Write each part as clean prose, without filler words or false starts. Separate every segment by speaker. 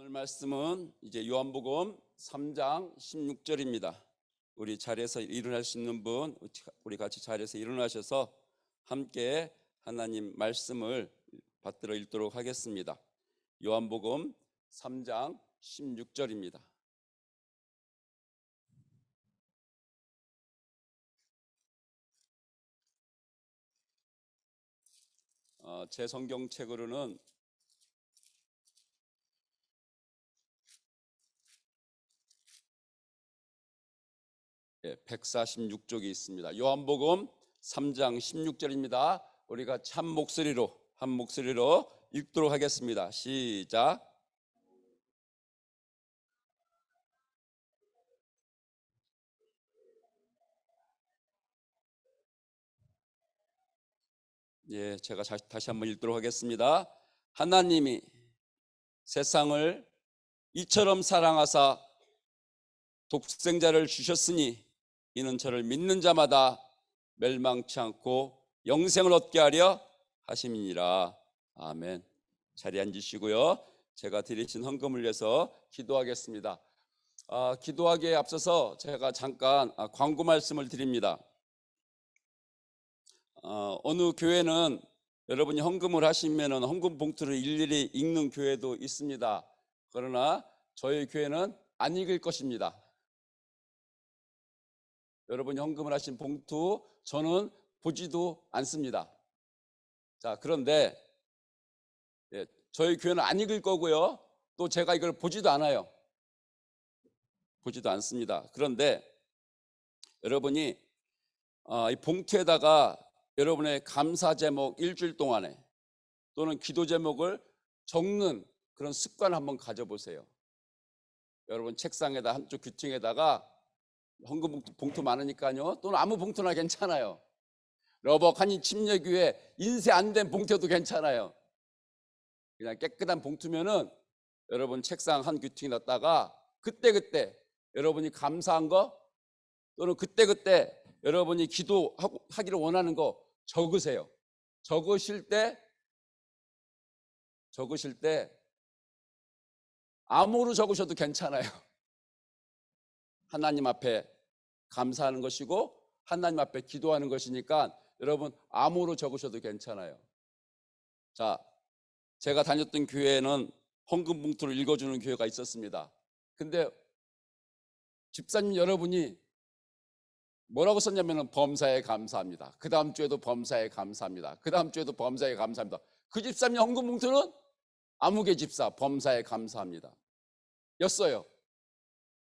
Speaker 1: 오늘 말씀은 이제 요한복음 3장 16절입니다. 우리 자리에서 일어날 수 있는 분, 우리 같이 자리에서 일어나셔서 함께 하나님 말씀을 받들어 읽도록 하겠습니다. 요한복음 3장 16절입니다. 제 성경책으로는 146쪽이 있습니다. 요한복음 3장 16절입니다. 우리가 한 목소리로 읽도록 하겠습니다. 시작. 제가 다시 한번 읽도록 하겠습니다. 하나님이 세상을 이처럼 사랑하사 독생자를 주셨으니 이는 저를 믿는 자마다 멸망치 않고 영생을 얻게 하려 하심이니라. 아멘. 자리에 앉으시고요. 제가 드리신 헌금을 위해서 기도하겠습니다. 기도하기에 앞서서 제가 잠깐 광고 말씀을 드립니다. 어느 교회는 여러분이 헌금을 하시면 헌금 봉투를 일일이 읽는 교회도 있습니다. 그러나 저희 교회는 안 읽을 것입니다. 여러분이 헌금을 하신 봉투 저는 보지도 않습니다. 자, 그런데 저희 교회는 안 읽을 거고요. 또 제가 이걸 보지도 않아요. 보지도 않습니다. 그런데 여러분이 이 봉투에다가 여러분의 감사 제목 일주일 동안에 또는 기도 제목을 적는 그런 습관을 한번 가져보세요. 여러분 책상에다 한쪽 귀퉁이에다가 헌금 봉투 많으니까요. 또는 아무 봉투나 괜찮아요. 러벅하니 침례교회 인쇄 안 된 봉투도 괜찮아요. 그냥 깨끗한 봉투면은 여러분 책상 한 귀퉁이 놨다가 그때그때 여러분이 감사한 거 또는 그때그때 여러분이 기도하기를 원하는 거 적으세요. 적으실 때 암호로 적으셔도 괜찮아요. 하나님 앞에 감사하는 것이고 하나님 앞에 기도하는 것이니까 여러분 암호로 적으셔도 괜찮아요. 자, 제가 다녔던 교회에는 헌금 봉투를 읽어주는 교회가 있었습니다. 근데 집사님 여러분이 뭐라고 썼냐면 범사에 감사합니다. 그 다음 주에도 범사에 감사합니다. 그 다음 주에도 범사에 감사합니다. 그 집사님 헌금 봉투는 아무개 집사 범사에 감사합니다 였어요.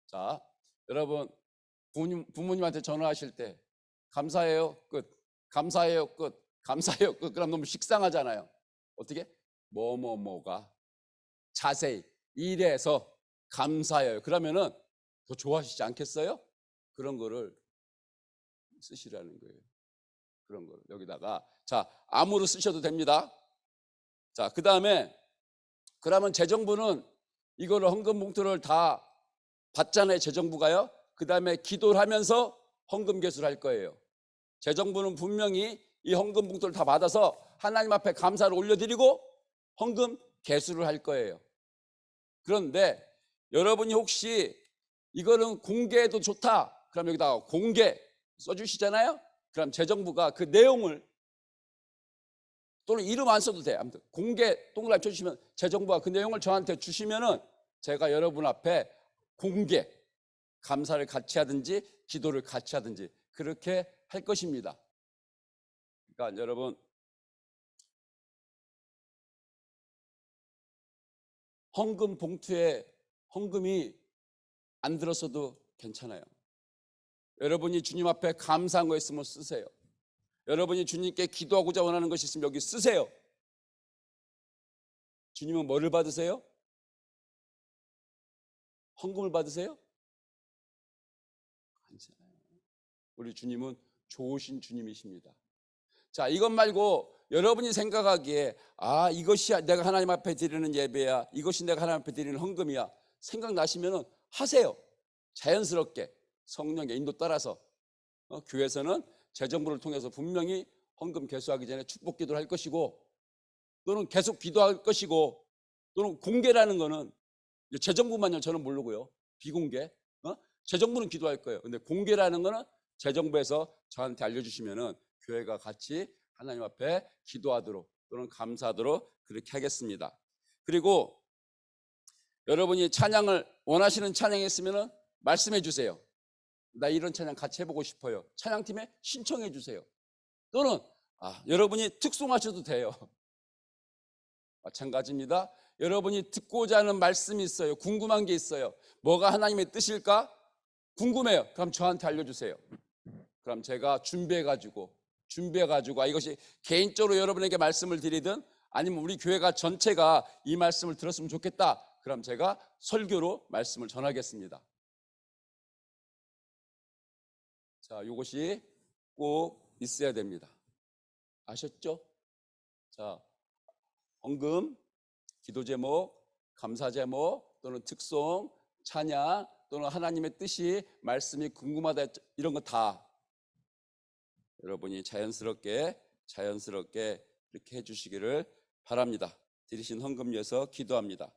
Speaker 1: 자, 여러분 부모님한테 전화하실 때 감사해요 끝, 감사해요 끝, 감사해요 끝. 그럼 너무 식상하잖아요. 어떻게? 뭐가 자세히 이래서 감사해요. 그러면은 더 좋아하시지 않겠어요? 그런 거를 쓰시라는 거예요. 그런 거를 여기다가 자 암호로 쓰셔도 됩니다. 자, 그 다음에 그러면 재정부는 이거를 헌금 봉투를 다 받잖아요. 재정부가요. 그 다음에 기도를 하면서 헌금 개수를 할 거예요. 재정부는 분명히 이 헌금 봉투를 다 받아서 하나님 앞에 감사를 올려드리고 헌금 개수를 할 거예요. 그런데 여러분이 혹시 이거는 공개해도 좋다 그럼 여기다가 공개 써주시잖아요. 그럼 재정부가 그 내용을 또는 이름 안 써도 돼. 아무튼 공개 동그라미 쳐주시면 재정부가 그 내용을 저한테 주시면은 제가 여러분 앞에 공개 감사를 같이 하든지 기도를 같이 하든지 그렇게 할 것입니다. 그러니까 여러분 헌금 봉투에 헌금이 안 들었어도 괜찮아요. 여러분이 주님 앞에 감사한 거 있으면 쓰세요. 여러분이 주님께 기도하고자 원하는 것이 있으면 여기 쓰세요. 주님은 뭐를 받으세요? 헌금을 받으세요? 괜찮아요. 우리 주님은 좋으신 주님이십니다. 자, 이것 말고 여러분이 생각하기에 이것이 내가 하나님 앞에 드리는 예배야, 이것이 내가 하나님 앞에 드리는 헌금이야 생각나시면 하세요. 자연스럽게 성령의 인도 따라서 교회에서는 재정부를 통해서 분명히 헌금 개수하기 전에 축복 기도를 할 것이고 또는 계속 기도할 것이고 또는 공개라는 거는 재정부만요 저는 모르고요. 비공개. 재정부는 기도할 거예요. 근데 공개라는 거는 재정부에서 저한테 알려주시면은 교회가 같이 하나님 앞에 기도하도록 또는 감사하도록 그렇게 하겠습니다. 그리고 여러분이 찬양을 원하시는 찬양이 있으면은 말씀해 주세요. 나 이런 찬양 같이 해보고 싶어요. 찬양팀에 신청해 주세요. 또는 여러분이 특송하셔도 돼요. 마찬가지입니다. 여러분이 듣고자 하는 말씀이 있어요. 궁금한 게 있어요. 뭐가 하나님의 뜻일까? 궁금해요. 그럼 저한테 알려주세요. 그럼 제가 준비해가지고 이것이 개인적으로 여러분에게 말씀을 드리든 아니면 우리 교회가 전체가 이 말씀을 들었으면 좋겠다. 그럼 제가 설교로 말씀을 전하겠습니다. 자, 이것이 꼭 있어야 됩니다. 아셨죠? 자, 헌금, 기도 제목, 감사 제목 또는 특송, 찬양 또는 하나님의 뜻이 말씀이 궁금하다 이런 거 다 여러분이 자연스럽게 이렇게 해주시기를 바랍니다. 드리신 헌금 위해서 기도합니다.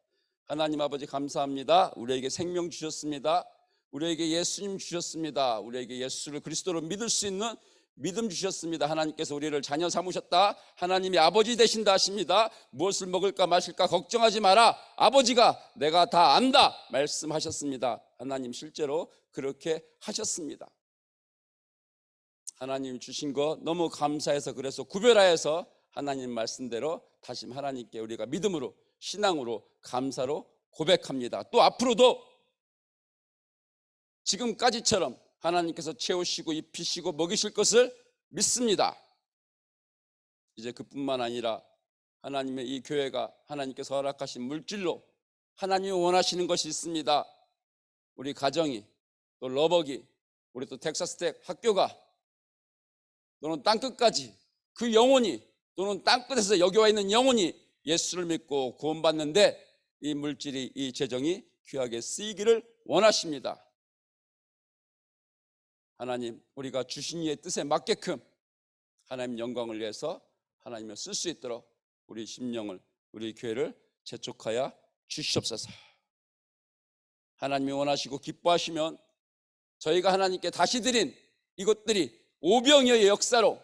Speaker 1: 하나님 아버지 감사합니다. 우리에게 생명 주셨습니다. 우리에게 예수님 주셨습니다. 우리에게 예수를 그리스도로 믿을 수 있는 믿음 주셨습니다. 하나님께서 우리를 자녀 삼으셨다. 하나님이 아버지 되신다 하십니다. 무엇을 먹을까 마실까 걱정하지 마라. 아버지가 내가 다 안다 말씀하셨습니다. 하나님 실제로 그렇게 하셨습니다. 하나님 주신 거 너무 감사해서 그래서 구별하여서 하나님 말씀대로 다시 하나님께 우리가 믿음으로 신앙으로 감사로 고백합니다. 또 앞으로도 지금까지처럼 하나님께서 채우시고 입히시고 먹이실 것을 믿습니다. 이제 그뿐만 아니라 하나님의 이 교회가 하나님께서 허락하신 물질로 하나님이 원하시는 것이 있습니다. 우리 가정이 또 러버기 우리 또 텍사스텍 학교가 또는 땅끝까지 그 영혼이 또는 땅끝에서 여기 와 있는 영혼이 예수를 믿고 구원받는데 이 물질이 이 재정이 귀하게 쓰이기를 원하십니다. 하나님 우리가 주신 이의 뜻에 맞게끔 하나님 영광을 위해서 하나님을 쓸 수 있도록 우리 심령을 우리 교회를 재촉하여 주시옵소서. 하나님이 원하시고 기뻐하시면 저희가 하나님께 다시 드린 이것들이 오병이어의 역사로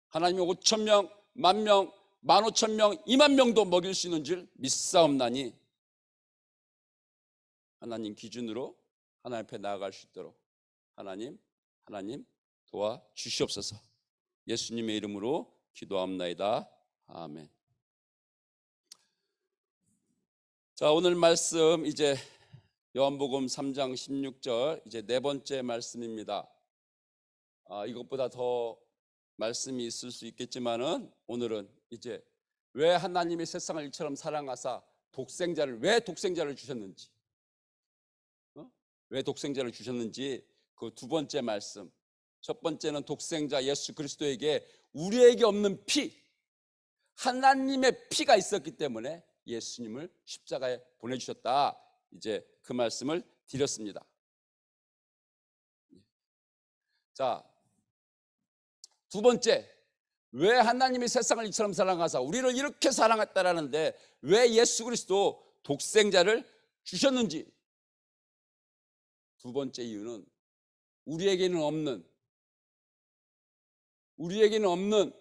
Speaker 1: 하나님이 5,000명, 10,000명, 15,000명, 20,000명도 먹일 수 있는 줄 믿사옵나니 하나님 기준으로 하나님 앞에 나아갈 수 있도록 하나님 도와주시옵소서. 예수님의 이름으로 기도합나이다. 아멘. 자, 오늘 말씀 이제 요한복음 3장 16절 이제 네 번째 말씀입니다. 이것보다 더 말씀이 있을 수 있겠지만은 오늘은 이제 왜 하나님이 세상을 이처럼 사랑하사 왜 독생자를 주셨는지 그 두 번째 말씀. 첫 번째는 독생자 예수 그리스도에게 우리에게 없는 피, 하나님의 피가 있었기 때문에 예수님을 십자가에 보내주셨다. 이제 그 말씀을 드렸습니다. 자, 두 번째, 왜 하나님이 세상을 이처럼 사랑하사 우리를 이렇게 사랑했다라는데 왜 예수 그리스도 독생자를 주셨는지. 두 번째 이유는 우리에게는 없는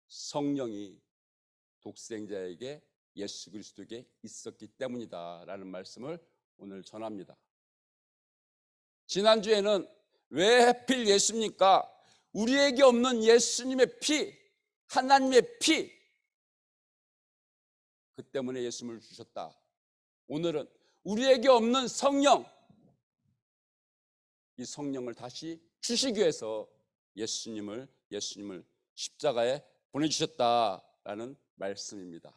Speaker 1: 성령이 독생자에게 예수 그리스도에게 있었기 때문이다라는 말씀을 오늘 전합니다. 지난주에는 왜 하필 예수입니까? 우리에게 없는 예수님의 피, 하나님의 피, 그 때문에 예수님을 주셨다. 오늘은 우리에게 없는 성령, 이 성령을 다시 주시기 위해서 예수님을 십자가에 보내주셨다라는 말씀입니다.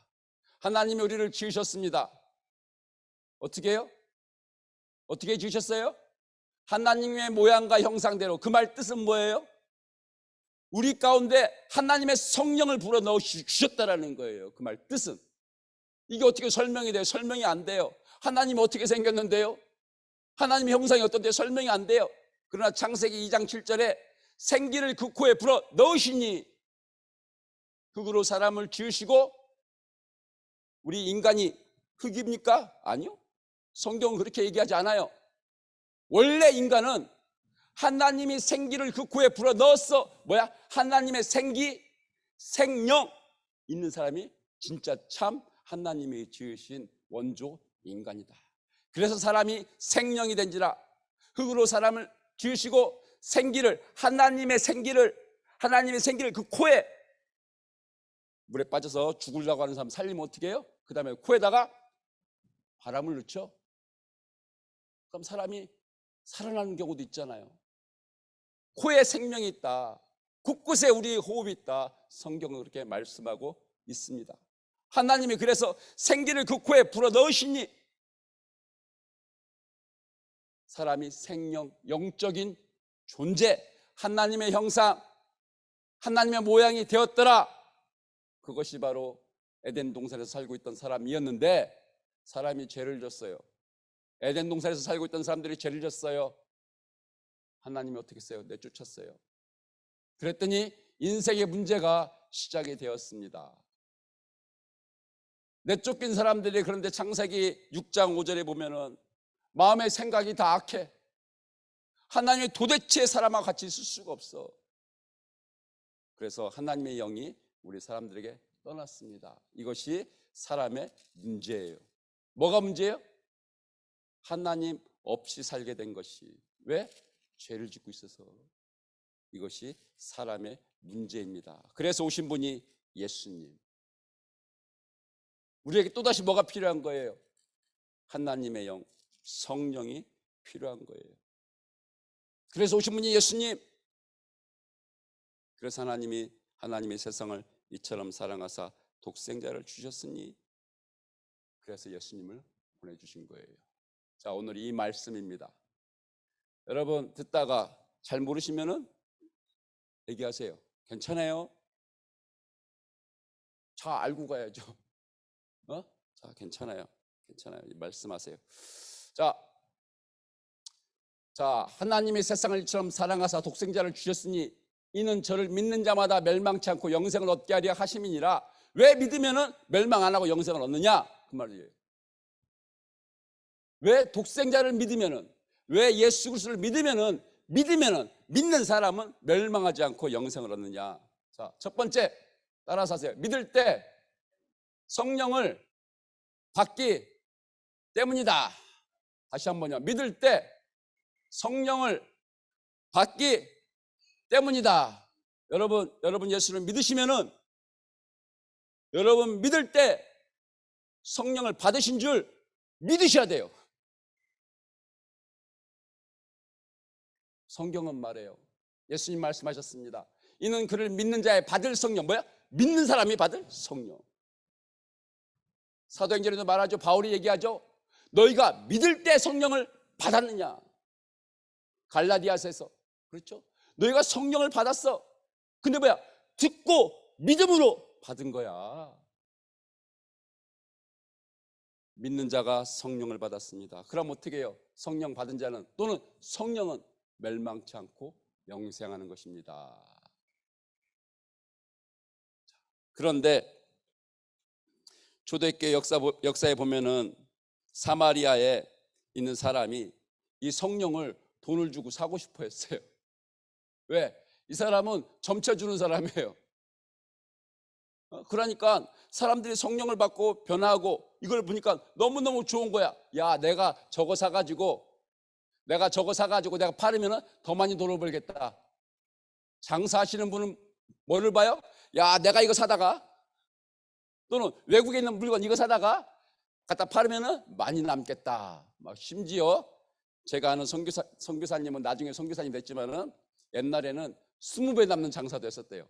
Speaker 1: 하나님이 우리를 지으셨습니다. 어떻게 해요? 어떻게 지으셨어요? 하나님의 모양과 형상대로. 그 말 뜻은 뭐예요? 우리 가운데 하나님의 성령을 불어넣어 주셨다라는 거예요. 그 말 뜻은. 이게 어떻게 설명이 돼요? 설명이 안 돼요. 하나님이 어떻게 생겼는데요? 하나님의 형상이 어떤데 설명이 안 돼요. 그러나 창세기 2장 7절에 생기를 그 코에 불어 넣으시니 흙으로 사람을 지으시고 우리 인간이 흙입니까? 아니요. 성경은 그렇게 얘기하지 않아요. 원래 인간은 하나님이 생기를 그 코에 불어 넣었어. 뭐야? 하나님의 생기, 생명 있는 사람이 진짜 참 하나님이 지으신 원조 인간이다. 그래서 사람이 생명이 된지라 흙으로 사람을 지으시고 생기를 하나님의 생기를 그 코에 물에 빠져서 죽으려고 하는 사람 살리면 어떻게 해요? 그 다음에 코에다가 바람을 넣죠. 그럼 사람이 살아나는 경우도 있잖아요. 코에 생명이 있다. 곳곳에 우리의 호흡이 있다. 성경은 그렇게 말씀하고 있습니다. 하나님이 그래서 생기를 그 코에 불어 넣으시니 사람이 생명, 영적인 존재, 하나님의 형상, 하나님의 모양이 되었더라. 그것이 바로 에덴 동산에서 살고 있던 사람이었는데 사람이 죄를 졌어요. 에덴 동산에서 살고 있던 사람들이 죄를 졌어요. 하나님이 어떻게 했어요? 내쫓았어요. 그랬더니 인생의 문제가 시작이 되었습니다. 내쫓긴 사람들이 그런데 창세기 6장 5절에 보면은 마음의 생각이 다 악해. 하나님이 도대체 사람하고 같이 있을 수가 없어. 그래서 하나님의 영이 우리 사람들에게 떠났습니다. 이것이 사람의 문제예요. 뭐가 문제예요? 하나님 없이 살게 된 것이. 왜? 죄를 짓고 있어서. 이것이 사람의 문제입니다. 그래서 오신 분이 예수님. 우리에게 또다시 뭐가 필요한 거예요? 하나님의 영, 성령이 필요한 거예요. 그래서 오신 분이 예수님. 그래서 하나님이 세상을 이처럼 사랑하사 독생자를 주셨으니 그래서 예수님을 보내주신 거예요. 자, 오늘 이 말씀입니다. 여러분 듣다가 잘 모르시면은 얘기하세요. 괜찮아요? 잘 알고 가야죠. 자, 괜찮아요. 말씀하세요. 자, 하나님이 세상을 이처럼 사랑하사 독생자를 주셨으니 이는 저를 믿는 자마다 멸망치 않고 영생을 얻게 하려 하심이니라. 왜 믿으면은 멸망 안 하고 영생을 얻느냐? 그 말이에요. 왜 독생자를 믿으면은, 왜 예수 그리스도를 믿으면은 믿는 사람은 멸망하지 않고 영생을 얻느냐? 자, 첫 번째 따라서 하세요. 믿을 때 성령을 받기 때문이다. 다시 한번요. 믿을 때 성령을 받기 때문이다. 여러분 예수를 믿으시면은 여러분 믿을 때 성령을 받으신 줄 믿으셔야 돼요. 성경은 말해요. 예수님 말씀하셨습니다. 이는 그를 믿는 자의 받을 성령. 뭐야? 믿는 사람이 받을 성령. 사도행전에도 말하죠. 바울이 얘기하죠. 너희가 믿을 때 성령을 받았느냐? 갈라디아서에서. 그렇죠? 너희가 성령을 받았어. 근데 뭐야? 듣고 믿음으로 받은 거야. 믿는 자가 성령을 받았습니다. 그럼 어떻게 해요? 성령 받은 자는 또는 성령은 멸망치 않고 영생하는 것입니다. 그런데 초대교회 역사에 보면은 사마리아에 있는 사람이 이 성령을 돈을 주고 사고 싶어 했어요. 왜? 이 사람은 점쳐주는 사람이에요. 그러니까 사람들이 성령을 받고 변화하고 이걸 보니까 너무너무 좋은 거야. 야, 내가 저거 사가지고 내가 팔으면 더 많이 돈을 벌겠다. 장사하시는 분은 뭐를 봐요? 야, 내가 이거 사다가 또는 외국에 있는 물건 이거 사다가 갖다 팔으면 많이 남겠다. 막 심지어 제가 아는 선교사님은 나중에 선교사님 됐지만은 옛날에는 20배 남는 장사도 했었대요.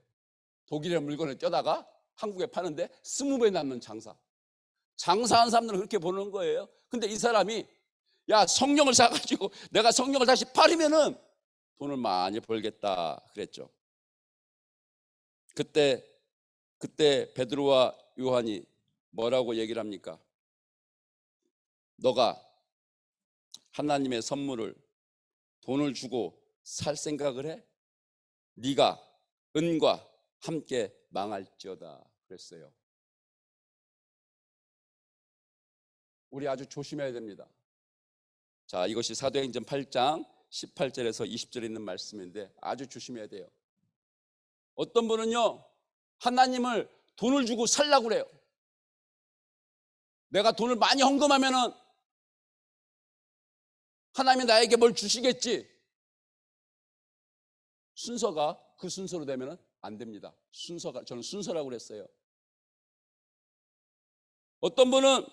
Speaker 1: 독일의 물건을 떼다가 한국에 파는데 20배 남는 장사. 장사한 사람들은 그렇게 보는 거예요. 근데 이 사람이 야, 성령을 사가지고 내가 성령을 다시 팔으면은 돈을 많이 벌겠다 그랬죠. 그때 베드로와 요한이 뭐라고 얘기를 합니까? 너가 하나님의 선물을 돈을 주고 살 생각을 해? 네가 은과 함께 망할지어다 그랬어요. 우리 아주 조심해야 됩니다. 자, 이것이 사도행전 8장 18절에서 20절에 있는 말씀인데 아주 조심해야 돼요. 어떤 분은요, 하나님을 돈을 주고 살라고 그래요. 내가 돈을 많이 헌금하면은 하나님이 나에게 뭘 주시겠지. 순서가 그 순서로 되면은 안 됩니다. 저는 순서라고 그랬어요. 어떤 분은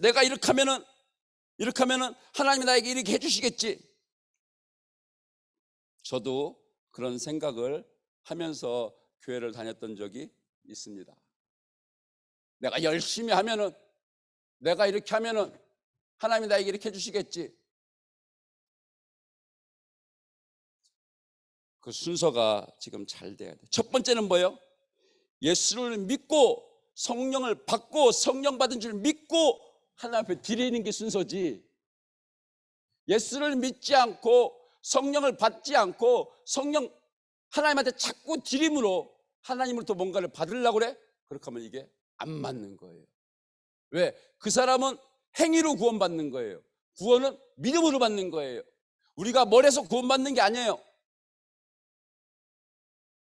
Speaker 1: 내가 이렇게 하면은 하나님이 나에게 이렇게 해주시겠지. 저도 그런 생각을 하면서 교회를 다녔던 적이 있습니다. 내가 열심히 하면은, 내가 이렇게 하면은 하나님이 나에게 이렇게 해주시겠지. 그 순서가 지금 잘 돼야 돼. 첫 번째는 뭐예요? 예수를 믿고 성령을 받고 성령 받은 줄 믿고 하나님 앞에 드리는 게 순서지. 예수를 믿지 않고 성령을 받지 않고 성령 하나님한테 자꾸 드림으로 하나님으로부터 뭔가를 받으려고 그래? 그렇게 하면 이게 안 맞는 거예요. 왜? 그 사람은 행위로 구원받는 거예요. 구원은 믿음으로 받는 거예요. 우리가 뭘 해서 구원받는 게 아니에요.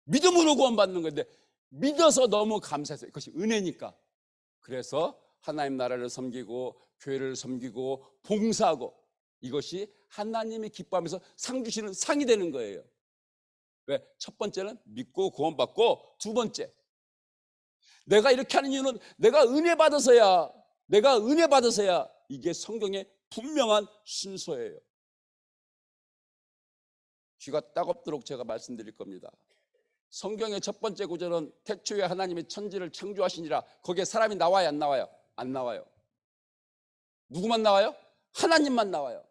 Speaker 1: 믿음으로 구원받는 건데 믿어서 너무 감사해서 그것이 은혜니까. 그래서 하나님 나라를 섬기고 교회를 섬기고 봉사하고 이것이 하나님이 기뻐하면서 상 주시는 상이 되는 거예요. 왜? 첫 번째는 믿고 구원받고, 두 번째 내가 이렇게 하는 이유는 내가 은혜 받아서야. 이게 성경의 분명한 순서예요. 귀가 따갑도록 제가 말씀드릴 겁니다. 성경의 첫 번째 구절은 태초에 하나님이 천지를 창조하시니라. 거기에 사람이 나와요, 안 나와요? 안 나와요. 누구만 나와요? 하나님만 나와요.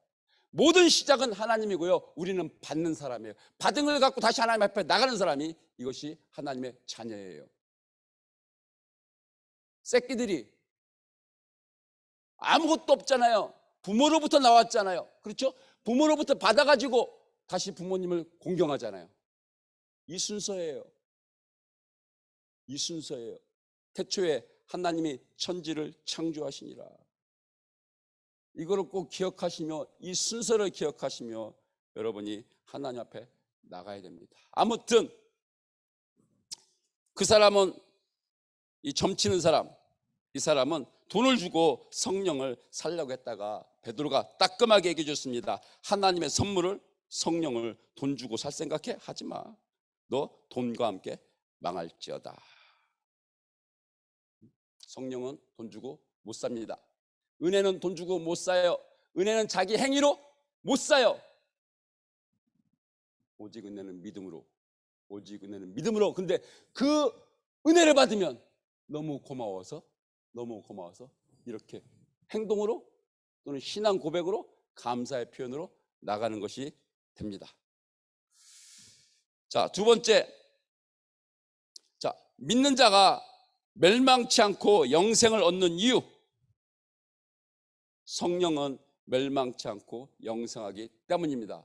Speaker 1: 모든 시작은 하나님이고요, 우리는 받는 사람이에요. 받은 걸 갖고 다시 하나님 앞에 나가는 사람이 이것이 하나님의 자녀예요. 새끼들이 아무것도 없잖아요. 부모로부터 나왔잖아요. 그렇죠? 부모로부터 받아가지고 다시 부모님을 공경하잖아요. 이 순서예요. 태초에 하나님이 천지를 창조하시니라. 이거를 꼭 기억하시며, 이 순서를 기억하시며 여러분이 하나님 앞에 나가야 됩니다. 아무튼 그 사람은, 이 점치는 사람, 이 사람은 돈을 주고 성령을 살려고 했다가 베드로가 따끔하게 얘기해 줬습니다. 하나님의 선물을, 성령을 돈 주고 살 생각해? 하지 마. 너 돈과 함께 망할지어다. 성령은 돈 주고 못 삽니다. 은혜는 돈 주고 못 사요. 은혜는 자기 행위로 못 사요. 오직 은혜는 믿음으로. 근데 그 은혜를 받으면 너무 고마워서 이렇게 행동으로 또는 신앙 고백으로 감사의 표현으로 나가는 것이 됩니다. 자, 두 번째. 자, 믿는 자가 멸망치 않고 영생을 얻는 이유. 성령은 멸망치 않고 영생하기 때문입니다.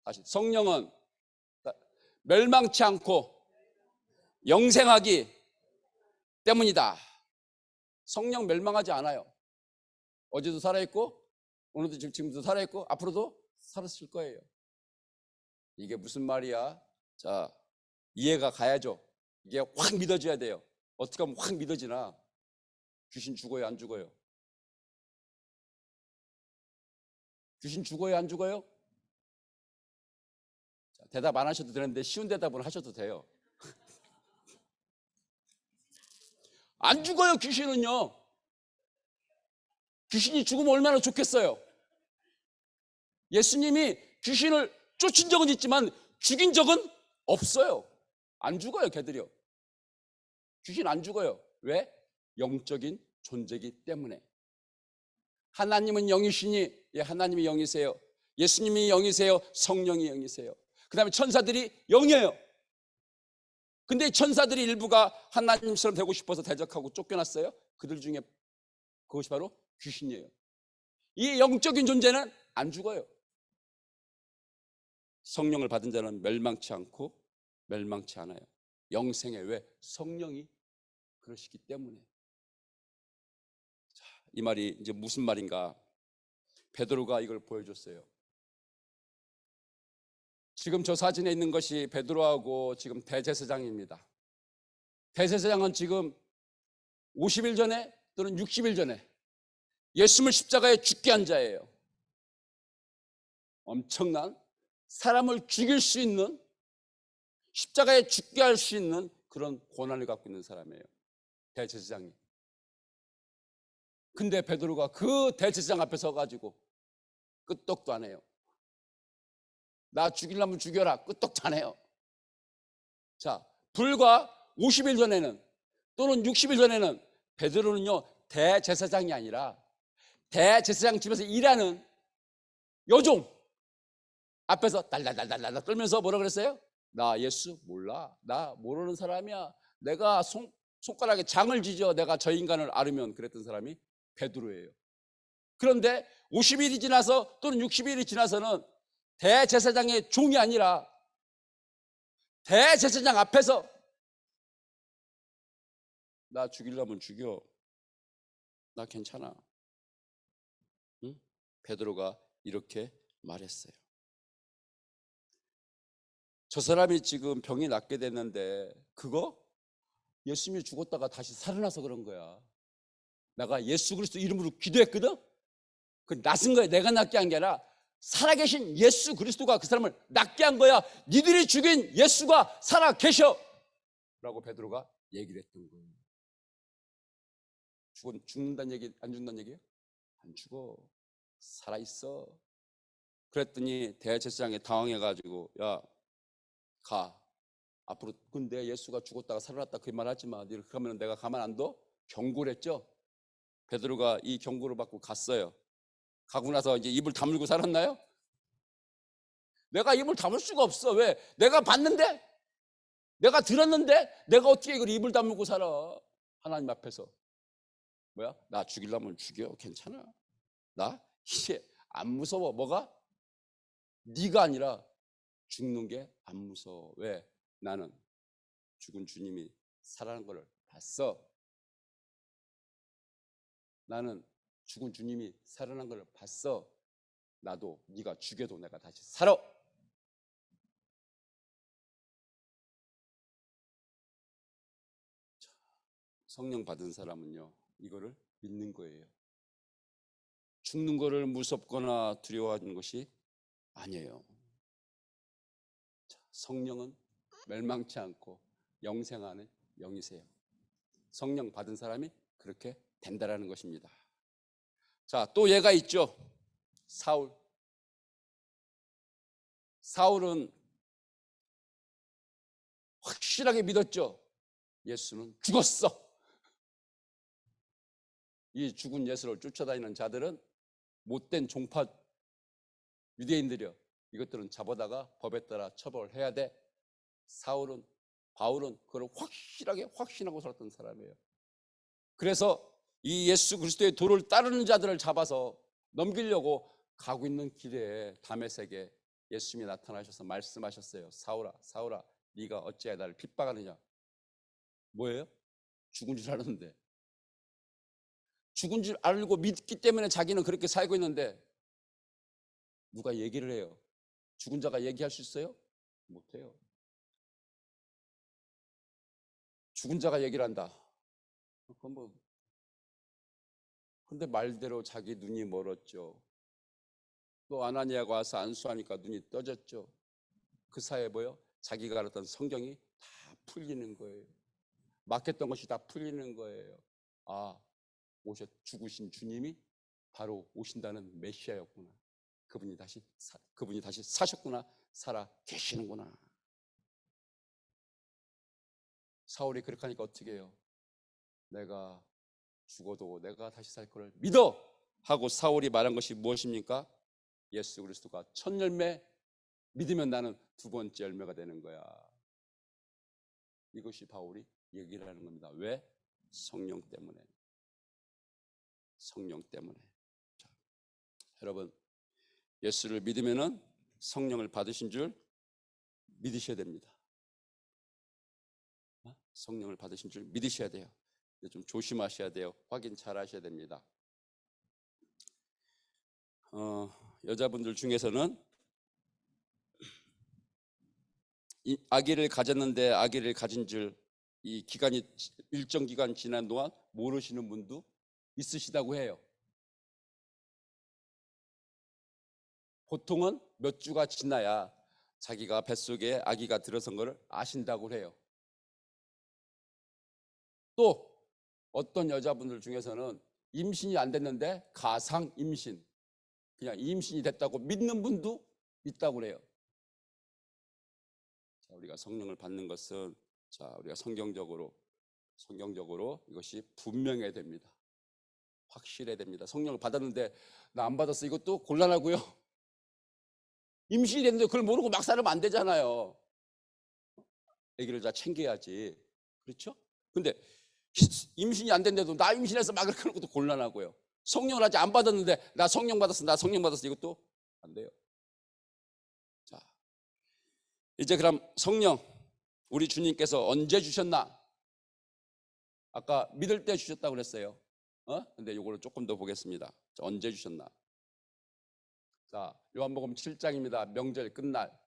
Speaker 1: 다시, 성령은 멸망치 않고 영생하기 때문이다. 성령 멸망하지 않아요. 어제도 살아있고 오늘도 지금도 살아있고 앞으로도 살았을 거예요. 이게 무슨 말이야? 자, 이해가 가야죠. 이게 확 믿어져야 돼요. 어떻게 하면 확 믿어지나? 귀신 죽어요, 안 죽어요? 귀신 죽어요, 안 죽어요? 자, 대답 안 하셔도 되는데 쉬운 대답은 하셔도 돼요. 안 죽어요, 귀신은요. 귀신이 죽으면 얼마나 좋겠어요. 예수님이 귀신을 쫓은 적은 있지만 죽인 적은 없어요. 안 죽어요, 걔들이요. 귀신 안 죽어요. 왜? 영적인 존재이기 때문에. 하나님은 영이시니, 예, 하나님이 영이세요. 예수님이 영이세요. 성령이 영이세요. 그 다음에 천사들이 영이에요. 근데 천사들이 일부가 하나님처럼 되고 싶어서 대적하고 쫓겨났어요. 그들 중에 그것이 바로 귀신이에요. 이 영적인 존재는 안 죽어요. 성령을 받은 자는 멸망치 않고 멸망치 않아요. 영생에. 왜? 성령이 그러시기 때문에. 자, 이 말이 이제 무슨 말인가? 베드로가 이걸 보여줬어요. 지금 저 사진에 있는 것이 베드로하고 지금 대제사장입니다. 대제사장은 지금 50일 전에 또는 60일 전에 예수님을 십자가에 죽게 한 자예요. 엄청난 사람을 죽일 수 있는, 십자가에 죽게 할 수 있는 그런 권한을 갖고 있는 사람이에요, 대제사장이. 근데 베드로가 그 대제사장 앞에 서가지고 끄떡도 안 해요. 나 죽이려면 죽여라, 끄떡도 안 해요. 자, 불과 50일 전에는 또는 60일 전에는 베드로는요, 대제사장이 아니라 대제사장 집에서 일하는 여종 앞에서 달달달달달 떨면서 뭐라 그랬어요? 나 예수 몰라. 나 모르는 사람이야. 내가 손가락에 장을 지져 내가 저 인간을 앓으면, 그랬던 사람이 베드로예요. 그런데 50일이 지나서 또는 60일이 지나서는 대제사장의 종이 아니라 대제사장 앞에서 나 죽이려면 죽여. 나 괜찮아. 응? 베드로가 이렇게 말했어요. 저 사람이 지금 병이 낫게 됐는데 그거 예수님이 죽었다가 다시 살아나서 그런 거야. 내가 예수 그리스도 이름으로 기도했거든. 그 낫은 거야. 내가 낫게 한 게 아니라 살아계신 예수 그리스도가 그 사람을 낫게 한 거야. 니들이 죽인 예수가 살아계셔 라고 베드로가 얘기를 했던 거예요. 죽는다는 얘기, 안 죽는다는 얘기예요? 안 죽어. 살아있어. 그랬더니 대제사장이 당황해가지고, 야, 가. 앞으로. 근데 예수가 죽었다가 살아났다 그 말 하지 마. 그렇게 하면 내가 가만 안 둬? 경고를 했죠. 베드로가 이 경고를 받고 갔어요. 가고 나서 이제 입을 다물고 살았나요? 내가 입을 다물 수가 없어. 왜? 내가 봤는데, 내가 들었는데, 내가 어떻게 이걸 입을 다물고 살아? 하나님 앞에서. 뭐야? 나 죽이려면 죽여. 괜찮아. 나 이제 안 무서워. 뭐가? 네가 아니라 죽는 게 안 무서워. 왜? 나는 죽은 주님이 살아난 걸 봤어. 나는 죽은 주님이 살아난 걸 봤어. 나도 네가 죽여도 내가 다시 살아. 성령 받은 사람은요, 이거를 믿는 거예요. 죽는 거를 무섭거나 두려워하는 것이 아니에요. 성령은 멸망치 않고 영생하는 영이세요. 성령 받은 사람이 그렇게 된다라는 것입니다. 자, 또 얘가 있죠. 사울. 사울은 확실하게 믿었죠. 예수는 죽었어. 이 죽은 예수를 쫓아다니는 자들은 못된 종파 유대인들이요. 이것들은 잡아다가 법에 따라 처벌해야 돼. 바울은 그걸 확실하게 확신하고 살았던 사람이에요. 그래서 이 예수 그리스도의 도를 따르는 자들을 잡아서 넘기려고 가고 있는 길에 다메섹에 예수님이 나타나셔서 말씀하셨어요. 사울아, 사울아, 네가 어찌하여 나를 핍박하느냐. 뭐예요? 죽은 줄 알았는데, 죽은 줄 알고 믿기 때문에 자기는 그렇게 살고 있는데 누가 얘기를 해요. 죽은 자가 얘기할 수 있어요? 못해요. 죽은 자가 얘기를 한다. 그건 뭐, 근데 말대로 자기 눈이 멀었죠. 또 아나니아가 와서 안수하니까 눈이 떠졌죠. 그 사이에 뭐요? 자기가 알았던 성경이 다 풀리는 거예요. 막혔던 것이 다 풀리는 거예요. 아, 죽으신 주님이 바로 오신다는 메시아였구나. 그분이 다시 사셨구나. 살아 계시는구나. 사울이 그렇게 하니까 어떻게 해요? 내가 죽어도 내가 다시 살 거를 믿어! 하고 사울이 말한 것이 무엇입니까? 예수 그리스도가 첫 열매 믿으면 나는 두 번째 열매가 되는 거야. 이것이 바울이 얘기를 하는 겁니다. 왜? 성령 때문에. 성령 때문에. 자, 여러분, 예수를 믿으면은 성령을 받으신 줄 믿으셔야 됩니다. 성령을 받으신 줄 믿으셔야 돼요. 좀 조심하셔야 돼요. 확인 잘 하셔야 됩니다. 여자분들 중에서는 아기를 가졌는데 아기를 가진 줄 이 기간이 일정 기간 지난 동안 모르시는 분도 있으시다고 해요. 보통은 몇 주가 지나야 자기가 뱃속에 아기가 들어선 것을 아신다고 해요. 또 어떤 여자분들 중에서는 임신이 안 됐는데 가상 임신, 그냥 임신이 됐다고 믿는 분도 있다고 그래요. 자, 우리가 성령을 받는 것은 우리가 성경적으로 이것이 분명해야 됩니다. 확실해야 됩니다. 성령을 받았는데 나 안 받았어, 이것도 곤란하고요. 임신이 됐는데 그걸 모르고 막 살면 안 되잖아요. 아기를 다 챙겨야지. 그렇죠? 근데 임신이 안 됐는데도 나 임신해서 막 그러는 것도 곤란하고요. 성령을 아직 안 받았는데 나 성령 받았어, 이것도 안 돼요. 자, 이제 그럼 성령 우리 주님께서 언제 주셨나? 아까 믿을 때 주셨다고 그랬어요. 근데 이거를 조금 더 보겠습니다. 자, 언제 주셨나? 자, 요한복음 7장입니다. 명절 끝날,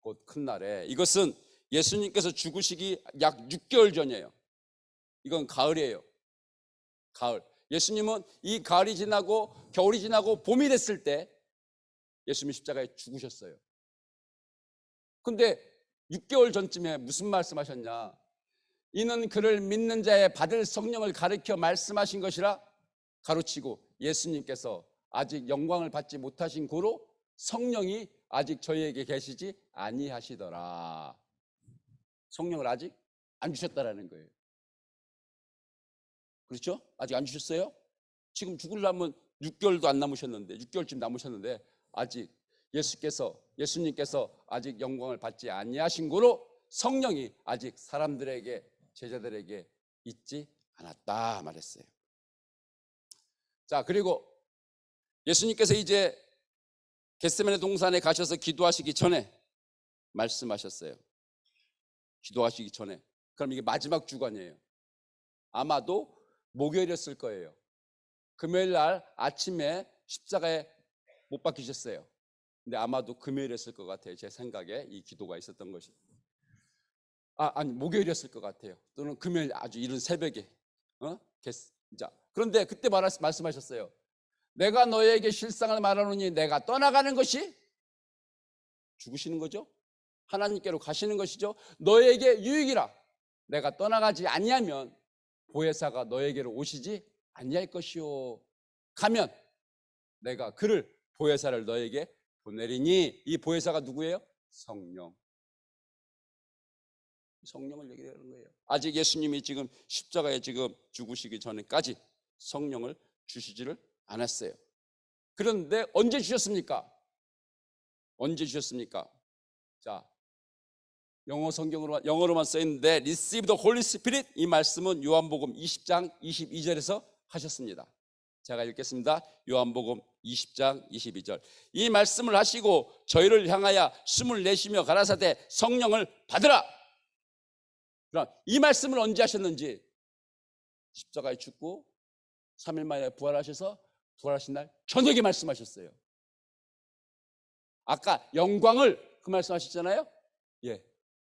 Speaker 1: 곧 큰 날에. 이것은 예수님께서 죽으시기 약 6개월 전이에요. 이건 가을이에요. 가을. 예수님은 이 가을이 지나고 겨울이 지나고 봄이 됐을 때 예수님이 십자가에 죽으셨어요. 근데 6개월 전쯤에 무슨 말씀하셨냐? 이는 그를 믿는 자의 받을 성령을 가르쳐 말씀하신 것이라 가르치고, 예수님께서 아직 영광을 받지 못하신 고로 성령이 아직 저희에게 계시지 아니하시더라. 성령을 아직 안 주셨다라는 거예요. 그렇죠? 아직 안 주셨어요? 지금 죽으려면 6개월도 안 남으셨는데, 6개월쯤 남으셨는데 아직 예수님께서 아직 영광을 받지 아니하신 고로 성령이 아직 사람들에게, 제자들에게 있지 않았다 말했어요. 자, 그리고 예수님께서 이제 겟세마네 동산에 가셔서 기도하시기 전에 말씀하셨어요. 기도하시기 전에. 그럼 이게 마지막 주간이에요. 아마도 목요일이었을 거예요. 금요일 날 아침에 십자가에 못 박히셨어요. 근데 아마도 금요일이었을 것 같아요. 제 생각에 이 기도가 있었던 것이. 아니 목요일이었을 것 같아요. 또는 금요일 아주 이른 새벽에. 자, 그런데 그때 말씀하셨어요. 내가 너에게 실상을 말하노니 내가 떠나가는 것이 죽으시는 거죠. 하나님께로 가시는 것이죠. 너에게 유익이라. 내가 떠나가지 아니하면 보혜사가 너에게로 오시지 아니할 것이요. 가면 내가 그를, 보혜사를 너에게 보내리니. 이 보혜사가 누구예요? 성령. 성령을 얘기하는 거예요. 아직 예수님이 지금 십자가에 지금 죽으시기 전에까지 성령을 주시지를 않았어요. 그런데 언제 주셨습니까? 언제 주셨습니까? 자, 영어로만 써 있는데 Receive the Holy Spirit, 이 말씀은 요한복음 20장 22절에서 하셨습니다. 제가 읽겠습니다. 요한복음 20장 22절. 이 말씀을 하시고 저희를 향하여 숨을 내쉬며 가라사대 성령을 받으라. 그럼 이 말씀을 언제 하셨는지, 십자가에 죽고 3일 만에 부활하셔서 부활하신 날 저녁에 말씀하셨어요. 아까 영광을 그 말씀하셨잖아요. 예,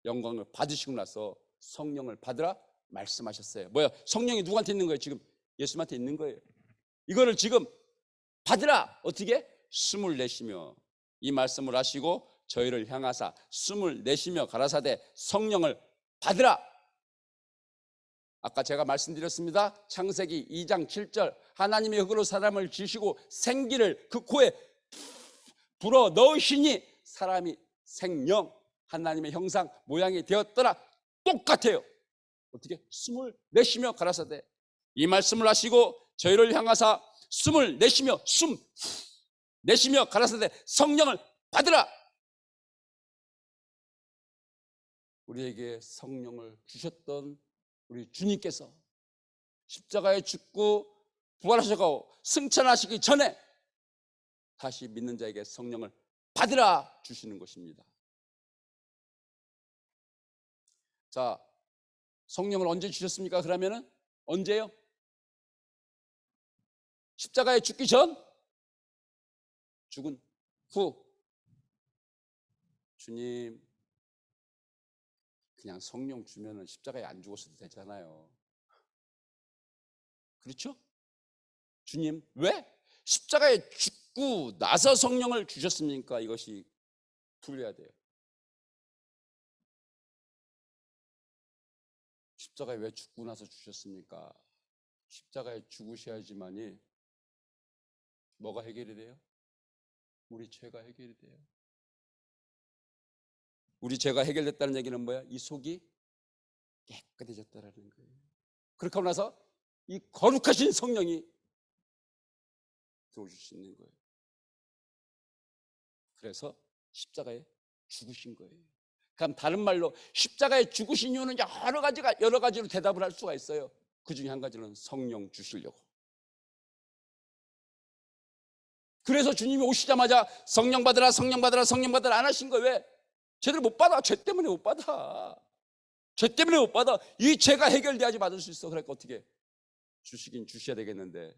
Speaker 1: 영광을 받으시고 나서 성령을 받으라 말씀하셨어요. 뭐야? 성령이 누구한테 있는 거예요? 지금 예수님한테 있는 거예요. 이거를 지금 받으라. 어떻게? 숨을 내쉬며 이 말씀을 하시고 저희를 향하사 숨을 내쉬며 가라사대 성령을 받으라. 아까 제가 말씀드렸습니다. 창세기 2장 7절. 하나님의 흙으로 사람을 지으시고 생기를 그 코에 불어 넣으시니 사람이 생명, 하나님의 형상 모양이 되었더라. 똑같아요. 어떻게? 숨을 내쉬며 가라사대. 이 말씀을 하시고 저희를 향하사 숨을 내쉬며 내쉬며 가라사대 성령을 받으라. 우리에게 성령을 주셨던 우리 주님께서 십자가에 죽고 부활하셔서 승천하시기 전에 다시 믿는 자에게 성령을 받으라 주시는 것입니다. 자, 성령을 언제 주셨습니까? 그러면은 언제요? 십자가에 죽기 전? 죽은 후. 주님, 그냥 성령 주면은 십자가에 안 죽었어도 되잖아요. 그렇죠? 주님, 왜 십자가에 죽고 나서 성령을 주셨습니까? 이것이 풀려야 돼요. 십자가에 왜 죽고 나서 주셨습니까? 십자가에 죽으셔야지만이 뭐가 해결이 돼요? 우리 죄가 해결이 돼요. 우리 죄가 해결됐다는 얘기는 뭐야? 이 속이 깨끗해졌다라는 거예요. 그렇게 하고 나서 이 거룩하신 성령이 들어오실 수 있는 거예요. 그래서 십자가에 죽으신 거예요. 그럼 다른 말로 십자가에 죽으신 이유는 여러 가지로 대답을 할 수가 있어요. 그 중에 한 가지는 성령 주시려고. 그래서 주님이 오시자마자 성령 받으라, 성령 받으라, 성령 받으라 안 하신 거예요. 왜? 제대로 못 받아. 죄 때문에 못 받아. 죄 때문에 못 받아. 이 죄가 해결돼야지 받을 수 있어. 그러니까 어떻게? 주시긴 주셔야 되겠는데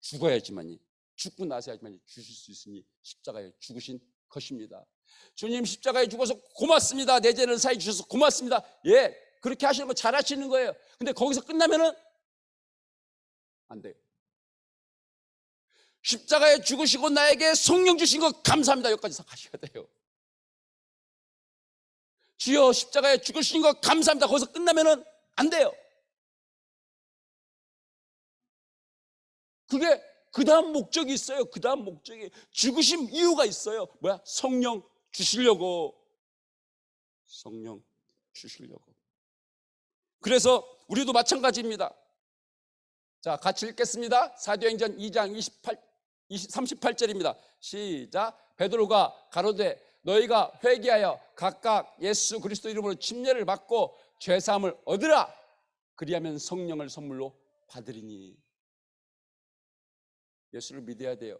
Speaker 1: 죽어야지만이, 죽고 나서야지만이 주실 수 있으니 십자가에 죽으신 것입니다. 주님 십자가에 죽어서 고맙습니다. 내 죄를 사해 주셔서 고맙습니다. 예, 그렇게 하시는 거 잘 하시는 거예요. 근데 거기서 끝나면은 안 돼요. 십자가에 죽으시고 나에게 성령 주신 거 감사합니다. 여기까지 가셔야 돼요. 주여 십자가에 죽으신 거 감사합니다. 거기서 끝나면은 안 돼요. 그게 그 다음 목적이 있어요. 그 다음 목적이 죽으신 이유가 있어요. 뭐야? 성령 주시려고. 성령 주시려고. 그래서 우리도 마찬가지입니다. 자, 같이 읽겠습니다. 사도행전 2장 38절입니다. 시작. 베드로가 가로되 너희가 회개하여 각각 예수 그리스도 이름으로 침례를 받고 죄사함을 얻으라. 그리하면 성령을 선물로 받으리니. 예수를 믿어야 돼요.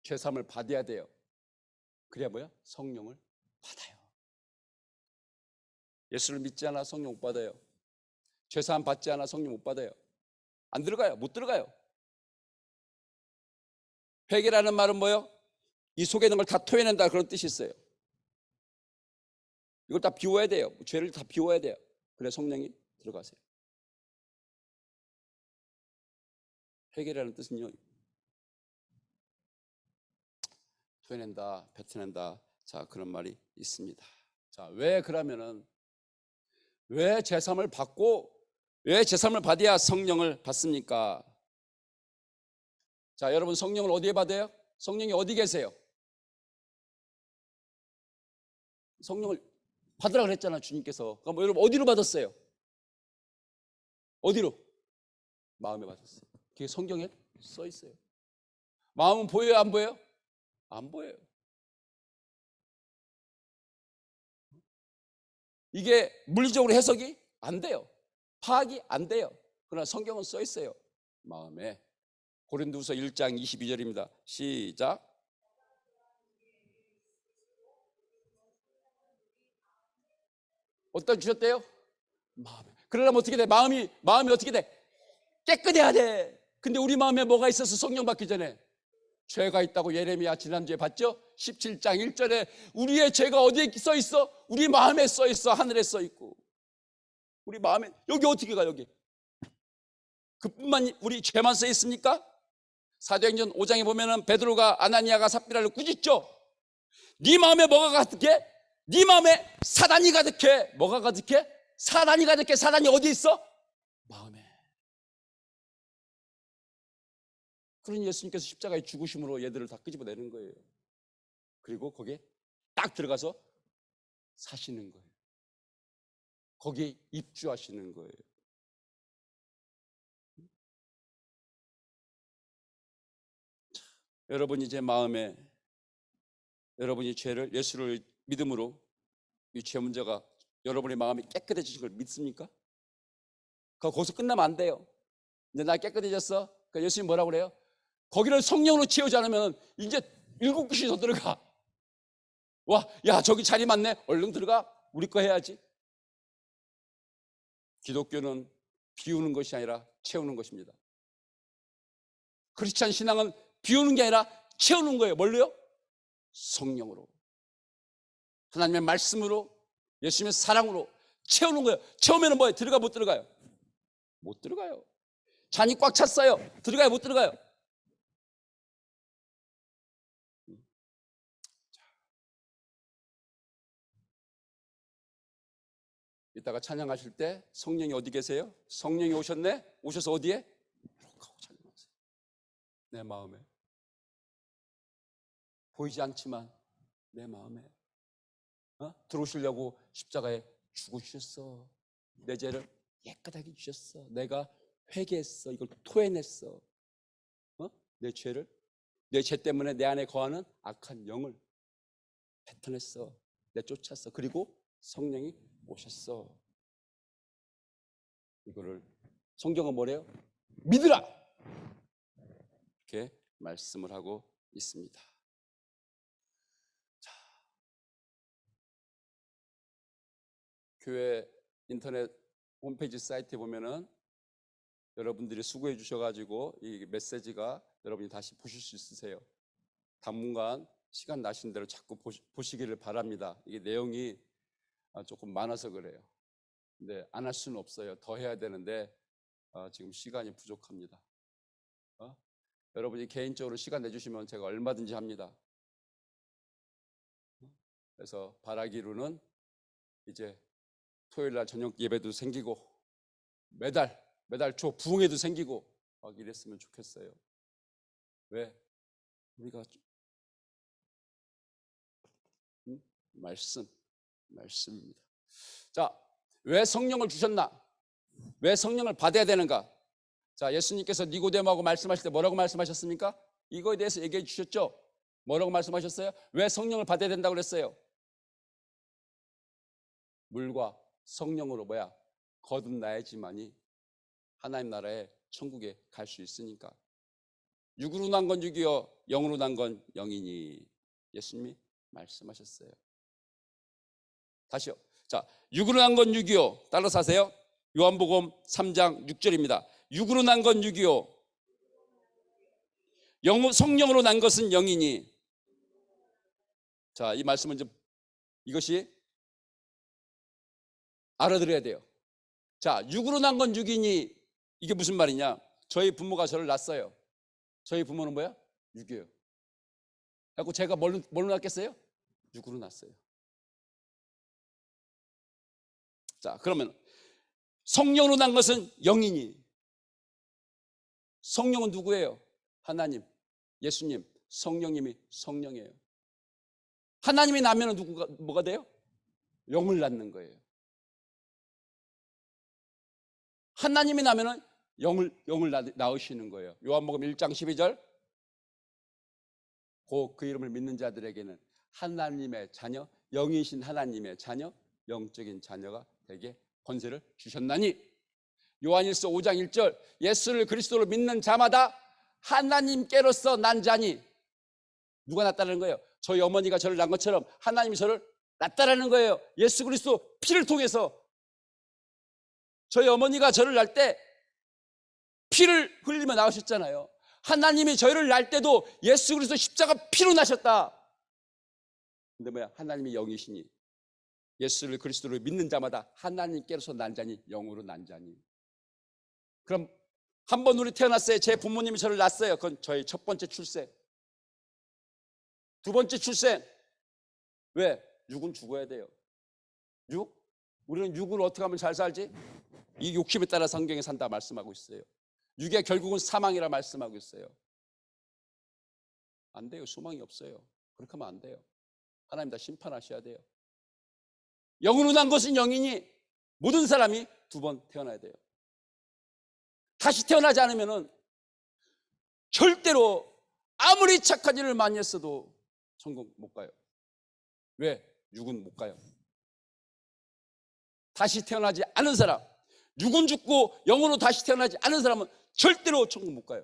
Speaker 1: 죄사함을 받아야 돼요. 그래야 뭐야? 성령을 받아요. 예수를 믿지 않아 성령 못 받아요. 죄사함 받지 않아 성령 못 받아요. 안 들어가요. 못 들어가요. 회개라는 말은 뭐예요? 이 속에 있는 걸 다 토해낸다 그런 뜻이 있어요. 이걸 다 비워야 돼요. 죄를 다 비워야 돼요. 그래 성령이 들어가세요. 회개라는 뜻은요, 토해낸다, 뱉어낸다. 자, 그런 말이 있습니다. 자, 왜 그러면은 왜 제사함을 받고 왜 제사함을 받아야 성령을 받습니까? 자, 여러분 성령을 어디에 받아요? 성령이 어디 계세요? 성령을 받으라 그랬잖아 주님께서. 그럼 여러분 어디로 받았어요? 어디로? 마음에 받았어요. 그게 성경에 써 있어요. 마음은 보여요, 안 보여요? 안 보여요. 이게 물리적으로 해석이 안 돼요. 파악이 안 돼요. 그러나 성경은 써 있어요. 마음에. 고린도후서 1장 22절입니다. 시작. 어디다 주셨대요? 마음에. 그러려면 어떻게 돼? 마음이 어떻게 돼? 깨끗해야 돼. 근데 우리 마음에 뭐가 있어서 성령 받기 전에? 죄가 있다고 예레미야 지난주에 봤죠? 17장 1절에 우리의 죄가 어디에 써 있어? 우리 마음에 써 있어. 하늘에 써 있고. 우리 마음에. 여기 어떻게 가? 여기 그뿐만 우리 죄만 써 있습니까? 사도행전 5장에 보면은 베드로가 아나니아가 삽비라를 꾸짖죠. 네 마음에 뭐가 가득해? 네 마음에 사단이 가득해. 뭐가 가득해? 사단이 가득해. 사단이 어디 있어? 마음에. 그러니 예수님께서 십자가에 죽으심으로 얘들을 다 끄집어내는 거예요. 그리고 거기에 딱 들어가서 사시는 거예요. 거기에 입주하시는 거예요. 여러분 이제 마음에 여러분이 죄를 예수를 믿음으로 이 죄 문제가 여러분의 마음이 깨끗해지신 걸 믿습니까? 거기서 끝나면 안 돼요. 이제 나 깨끗해졌어. 그러니까 예수님 뭐라고 그래요? 거기를 성령으로 채우지 않으면 이제 7곳이 더 들어가. 와, 야 저기 자리 많네. 얼른 들어가. 우리 거 해야지. 기독교는 비우는 것이 아니라 채우는 것입니다. 크리스찬 신앙은 비우는 게 아니라 채우는 거예요. 뭘로요? 성령으로, 하나님의 말씀으로, 예수님의 사랑으로 채우는 거예요. 채우면 뭐예요? 들어가 못 들어가요? 못 들어가요. 잔이 꽉 찼어요. 들어가요? 못 들어가요? 이따가 찬양하실 때 성령이 어디 계세요? 성령이 오셨네? 오셔서 어디에? 이렇게 하고 찬양하세요. 내 마음에. 보이지 않지만 내 마음에. 들어오시려고 십자가에 죽으셨어. 내 죄를 깨끗하게 주셨어. 내가 회개했어. 이걸 토해냈어. 내 죄를, 내 죄 때문에 내 안에 거하는 악한 영을 뱉어냈어. 내쫓았어. 그리고 성령이 오셨어. 이거를 성경은 뭐래요? 믿으라! 이렇게 말씀을 하고 있습니다. 자, 교회 인터넷 홈페이지 사이트에 보면은 여러분들이 수고해 주셔가지고 이 메시지가 여러분이 다시 보실 수 있으세요. 당분간 시간 나신 대로 자꾸 보시기를 바랍니다. 이게 내용이 조금 많아서 그래요. 근데 안 할 수는 없어요. 더 해야 되는데 지금 시간이 부족합니다. 여러분이 개인적으로 시간 내주시면 제가 얼마든지 합니다. 그래서 바라기로는 이제 토요일날 저녁 예배도 생기고 매달 초 부흥회도 생기고 막 이랬으면 좋겠어요. 왜? 우리가 말씀입니다. 자, 왜 성령을 주셨나? 왜 성령을 받아야 되는가? 자, 예수님께서 니고데모하고 말씀하실 때 뭐라고 말씀하셨습니까? 이거에 대해서 얘기해 주셨죠? 뭐라고 말씀하셨어요? 왜 성령을 받아야 된다고 그랬어요? 물과 성령으로 거듭나야지만이 하나님 나라의 천국에 갈 수 있으니까. 육으로 난 건 육이요 영으로 난 건 영이니 예수님이 말씀하셨어요. 다시요. 자, 육으로 난 건 육이요. 따라서 하세요. 요한복음 3장 6절입니다. 육으로 난 건 육이요 성령으로 난 것은 영이니. 자, 이 말씀은 이것이 알아들어야 돼요. 자, 육으로 난 건 육이니 이게 무슨 말이냐? 저희 부모가 저를 낳았어요. 저희 부모는 뭐야? 육이에요. 그래서 제가 뭘로 낳았겠어요? 육으로 낳았어요. 자, 그러면 성령으로 난 것은 영이니. 성령은 누구예요? 하나님, 예수님, 성령님이 성령이에요. 하나님이 나면 뭐가 돼요? 영을 낳는 거예요. 하나님이 나면은 영을 낳으시는 거예요. 요한복음 1장 12절. 곧 그 이름을 믿는 자들에게는 하나님의 자녀, 영이신 하나님의 자녀, 영적인 자녀가 되게 권세를 주셨나니. 요한일서 5장 1절. 예수를 그리스도로 믿는 자마다 하나님께로서 난 자니. 누가 낳았다는 거예요? 저희 어머니가 저를 낳은 것처럼 하나님이 저를 낳았다는 거예요. 예수 그리스도 피를 통해서. 저희 어머니가 저를 낳을 때 피를 흘리며 나오셨잖아요. 하나님이 저희를 낳을 때도 예수 그리스도 십자가 피로 나셨다. 근데 하나님이 영이시니 예수를 그리스도를 믿는 자마다 하나님께로서 난 자니 영으로 난 자니. 그럼 한 번 우리 태어났어요. 제 부모님이 저를 낳았어요. 그건 저희 첫 번째 출생. 두 번째 출생. 왜? 육은 죽어야 돼요. 육? 우리는 육을 어떻게 하면 잘 살지? 이 욕심에 따라 성경에 산다 말씀하고 있어요. 육의 결국은 사망이라 말씀하고 있어요. 안 돼요. 소망이 없어요. 그렇게 하면 안 돼요. 하나님 다 심판하셔야 돼요. 영으로 난 것은 영이니 모든 사람이 두 번 태어나야 돼요. 다시 태어나지 않으면 절대로 아무리 착한 일을 많이 했어도 천국 못 가요. 왜? 육은 못 가요. 다시 태어나지 않은 사람, 육은 죽고 영으로 다시 태어나지 않은 사람은 절대로 천국 못 가요.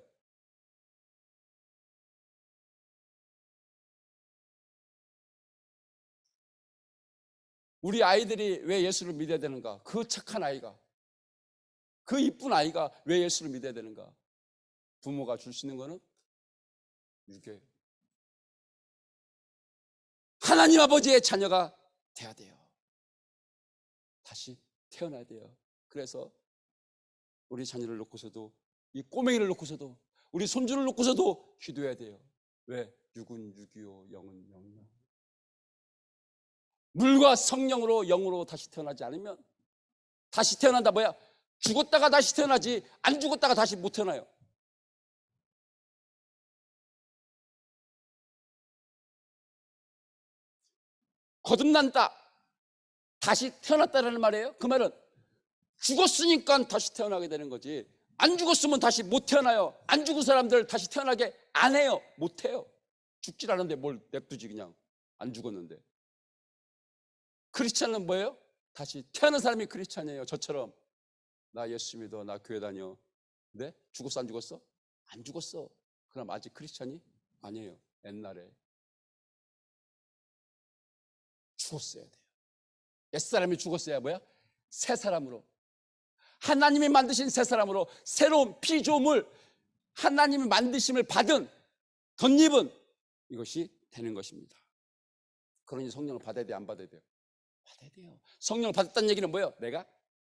Speaker 1: 우리 아이들이 왜 예수를 믿어야 되는가? 그 착한 아이가 그 이쁜 아이가 왜 예수를 믿어야 되는가? 부모가 줄 수 있는 거는 유교예요. 하나님 아버지의 자녀가 돼야 돼요. 다시 태어나야 돼요. 그래서 우리 자녀를 놓고서도, 이 꼬맹이를 놓고서도, 우리 손주를 놓고서도 기도해야 돼요. 왜? 육은 육이요 영은 영이요. 물과 성령으로 영으로 다시 태어나지 않으면, 다시 태어난다 뭐야? 죽었다가 다시 태어나지, 안 죽었다가 다시 못 태어나요. 거듭난다, 다시 태어났다라는 말이에요. 그 말은 죽었으니까 다시 태어나게 되는 거지, 안 죽었으면 다시 못 태어나요. 안 죽은 사람들 다시 태어나게 안 해요. 못 해요. 죽질 않은데 뭘 냅두지, 그냥 안 죽었는데. 크리스찬은 뭐예요? 다시 태어난 사람이 크리스찬이에요. 저처럼 나 예수 믿어, 나 교회 다녀. 근데 죽었어 안 죽었어? 안 죽었어. 그럼 아직 크리스찬이 아니에요. 옛날에 죽었어야 돼요. 옛사람이 죽었어야 뭐야? 새 사람으로, 하나님이 만드신 새 사람으로, 새로운 피조물, 하나님이 만드심을 받은, 덧입은 이것이 되는 것입니다. 그러니 성령을 받아야 돼요, 안 받아야 돼요? 받아야 돼요. 성령을 받았다는 얘기는 뭐예요? 내가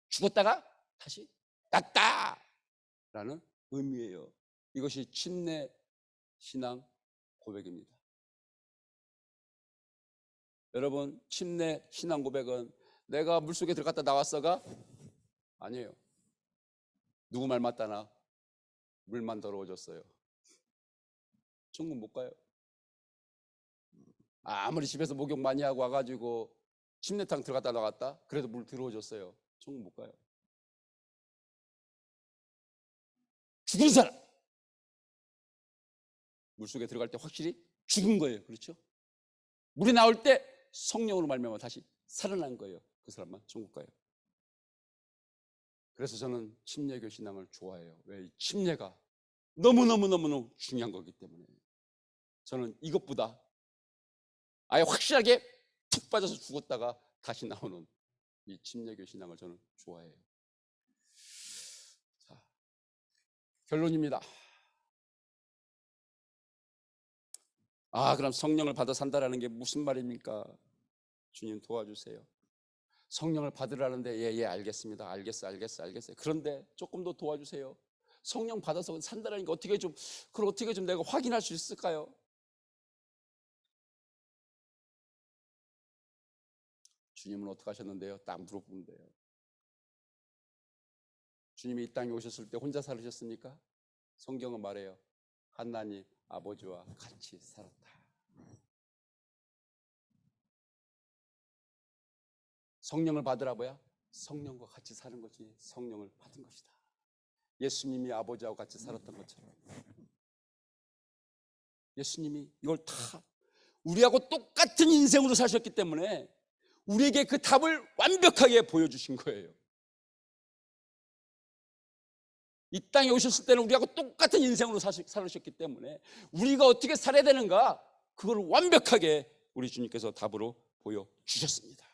Speaker 1: 죽었다가 다시 낫다 라는 의미예요. 이것이 침례 신앙 고백입니다. 여러분, 침례 신앙 고백은 내가 물속에 들어갔다 나왔어가 아니에요. 누구 말 맞다나 물만 더러워졌어요. 천국 못 가요. 아무리 집에서 목욕 많이 하고 와가지고 침례탕 들어갔다 나왔다 그래도 물 더러워졌어요. 천국 못 가요. 죽은 사람, 물속에 들어갈 때 확실히 죽은 거예요. 그렇죠? 물이 나올 때 성령으로 말미암아 다시 살아난 거예요. 그 사람만 천국 가요. 그래서 저는 침례교 신앙을 좋아해요. 왜? 침례가 너무너무 중요한 거기 때문에. 저는 이것보다 아예 확실하게 툭 빠져서 죽었다가 다시 나오는 이 침례교 신앙을 저는 좋아해요. 자, 결론입니다. 그럼 성령을 받아 산다라는 게 무슨 말입니까? 주님 도와주세요. 성령을 받으라는데 예 알겠습니다. 알겠어요. 그런데 조금 더 도와주세요. 성령 받아서 산다라는 게 그걸 어떻게 좀 내가 확인할 수 있을까요? 주님은 어떻게 하셨는데요? 딱 물어보면 돼요. 주님이 이 땅에 오셨을 때 혼자 살으셨습니까? 성경은 말해요. 하나님 아버지와 같이 살았다. 성령을 받으라 뭐야? 성령과 같이 사는 것이 성령을 받은 것이다. 예수님이 아버지하고 같이 살았던 것처럼 예수님이 이걸 다 우리하고 똑같은 인생으로 사셨기 때문에 우리에게 그 답을 완벽하게 보여주신 거예요. 이 땅에 오셨을 때는 우리하고 똑같은 인생으로 살으셨기 때문에 우리가 어떻게 살아야 되는가, 그걸 완벽하게 우리 주님께서 답으로 보여주셨습니다.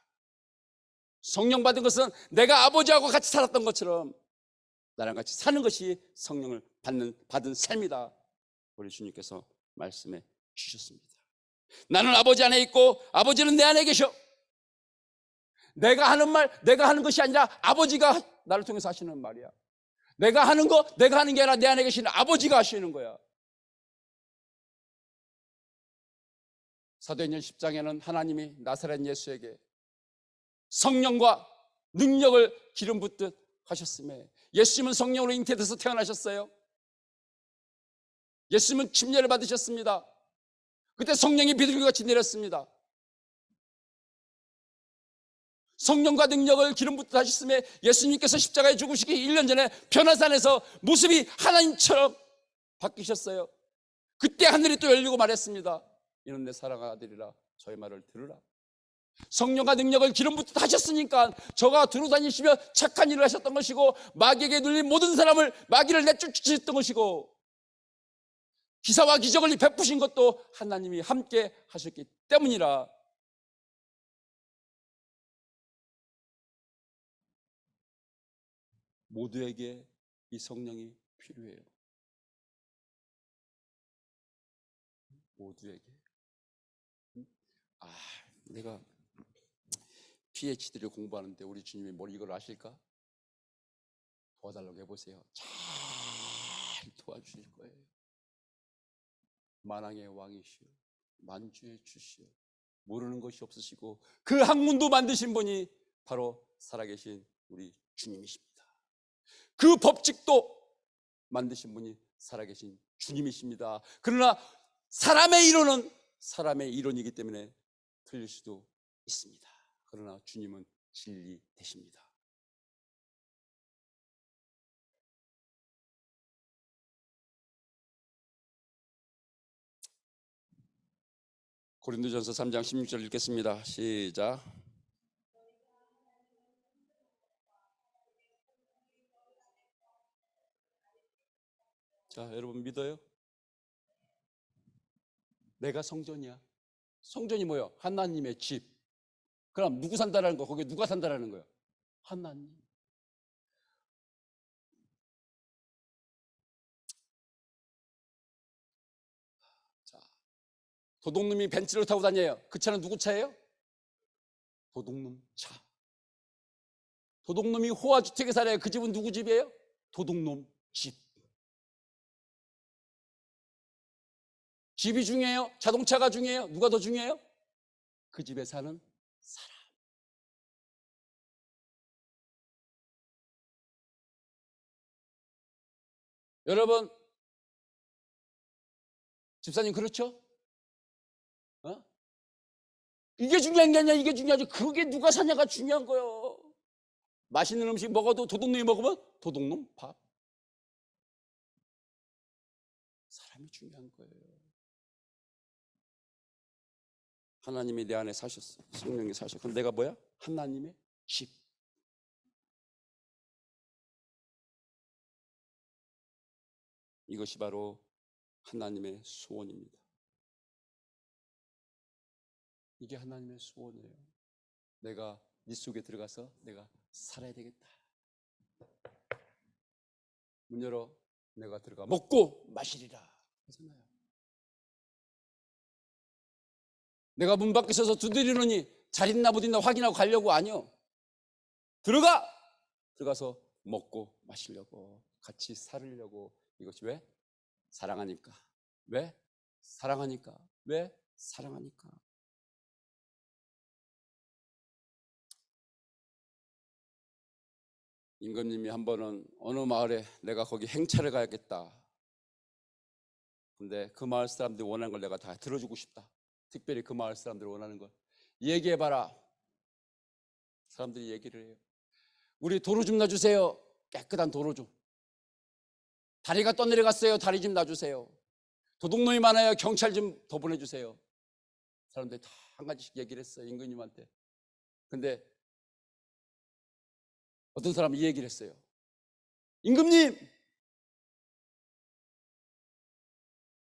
Speaker 1: 성령 받은 것은 내가 아버지하고 같이 살았던 것처럼 나랑 같이 사는 것이 성령을 받은 삶이다. 우리 주님께서 말씀해 주셨습니다. 나는 아버지 안에 있고 아버지는 내 안에 계셔. 내가 하는 말, 내가 하는 것이 아니라 아버지가 나를 통해서 하시는 말이야. 내가 하는 게 아니라 내 안에 계시는 아버지가 하시는 거야. 사도행전 10장에는 하나님이 나사렛 예수에게 성령과 능력을 기름 붓듯 하셨음에, 예수님은 성령으로 잉태돼서 태어나셨어요. 예수님은 침례를 받으셨습니다. 그때 성령이 비둘기같이 내렸습니다. 성령과 능력을 기름 붓듯 하셨음에 예수님께서 십자가에 죽으시기 1년 전에 변화산에서 모습이 하나님처럼 바뀌셨어요. 그때 하늘이 또 열리고 말했습니다. 이는 내 사랑하는 아들이라, 저의 말을 들으라. 성령과 능력을 기름 붓듯 하셨으니까 저가 두루 다니시며 착한 일을 하셨던 것이고, 마귀에게 눌린 모든 사람을 마귀를 내쫓으셨던 것이고, 기사와 기적을 베푸신 것도 하나님이 함께 하셨기 때문이라. 모두에게 이 성령이 필요해요. 모두에게. 내가 PhD를 공부하는데 우리 주님이 뭘 이걸 아실까? 도와달라고 해보세요. 잘 도와주실 거예요. 만왕의 왕이시오, 만주의 주시오, 모르는 것이 없으시고 그 학문도 만드신 분이 바로 살아계신 우리 주님이십니다. 그 법칙도 만드신 분이 살아계신 주님이십니다. 그러나 사람의 이론은 사람의 이론이기 때문에 틀릴 수도 있습니다. 그러나 주님은 진리 되십니다. 고린도전서 3장 16절 읽겠습니다. 시작. 자, 여러분 믿어요? 내가 성전이야. 성전이 뭐예요? 하나님의 집. 그럼 누구 산다라는 거? 거기에 누가 산다라는 거예요? 하나님. 자, 도둑놈이 벤츠를 타고 다녀요. 그 차는 누구 차예요? 도둑놈 차. 도둑놈이 호화주택에 살아요. 그 집은 누구 집이에요? 도둑놈 집. 집이 중요해요? 자동차가 중요해요? 누가 더 중요해요? 그 집에 사는 사람. 여러분, 집사님 그렇죠? 이게 중요한 게 아니야. 이게 중요하지. 그게 누가 사냐가 중요한 거예요. 맛있는 음식 먹어도 도둑놈이 먹으면 도둑놈 밥. 사람이 중요한 거예요. 하나님이 내 안에 사셨어. 성령이 사셨어. 그럼 내가 뭐야? 하나님의 집. 이것이 바로 하나님의 소원입니다. 이게 하나님의 소원이에요. 내가 네 속에 들어가서 내가 살아야 되겠다. 문 열어. 내가 들어가 먹고 마시리라 하잖아요. 내가 문 밖에 서서 두드리느니 잘 있나 못 있나 확인하고 가려고 아니요. 들어가서 먹고 마시려고, 같이 살으려고. 이것이 왜? 사랑하니까. 왜? 사랑하니까. 왜? 사랑하니까. 임금님이 한 번은 어느 마을에 내가 거기 행차를 가야겠다. 근데 그 마을 사람들이 원하는 걸 내가 다 들어주고 싶다. 특별히 그 마을 사람들이 원하는 걸 얘기해봐라. 사람들이 얘기를 해요. 우리 도로 좀 놔주세요. 깨끗한 도로 좀. 다리가 떠내려갔어요. 다리 좀 놔주세요. 도둑놈이 많아요. 경찰 좀 더 보내주세요. 사람들이 다 한 가지씩 얘기를 했어요. 임금님한테. 근데 어떤 사람은 이 얘기를 했어요. 임금님,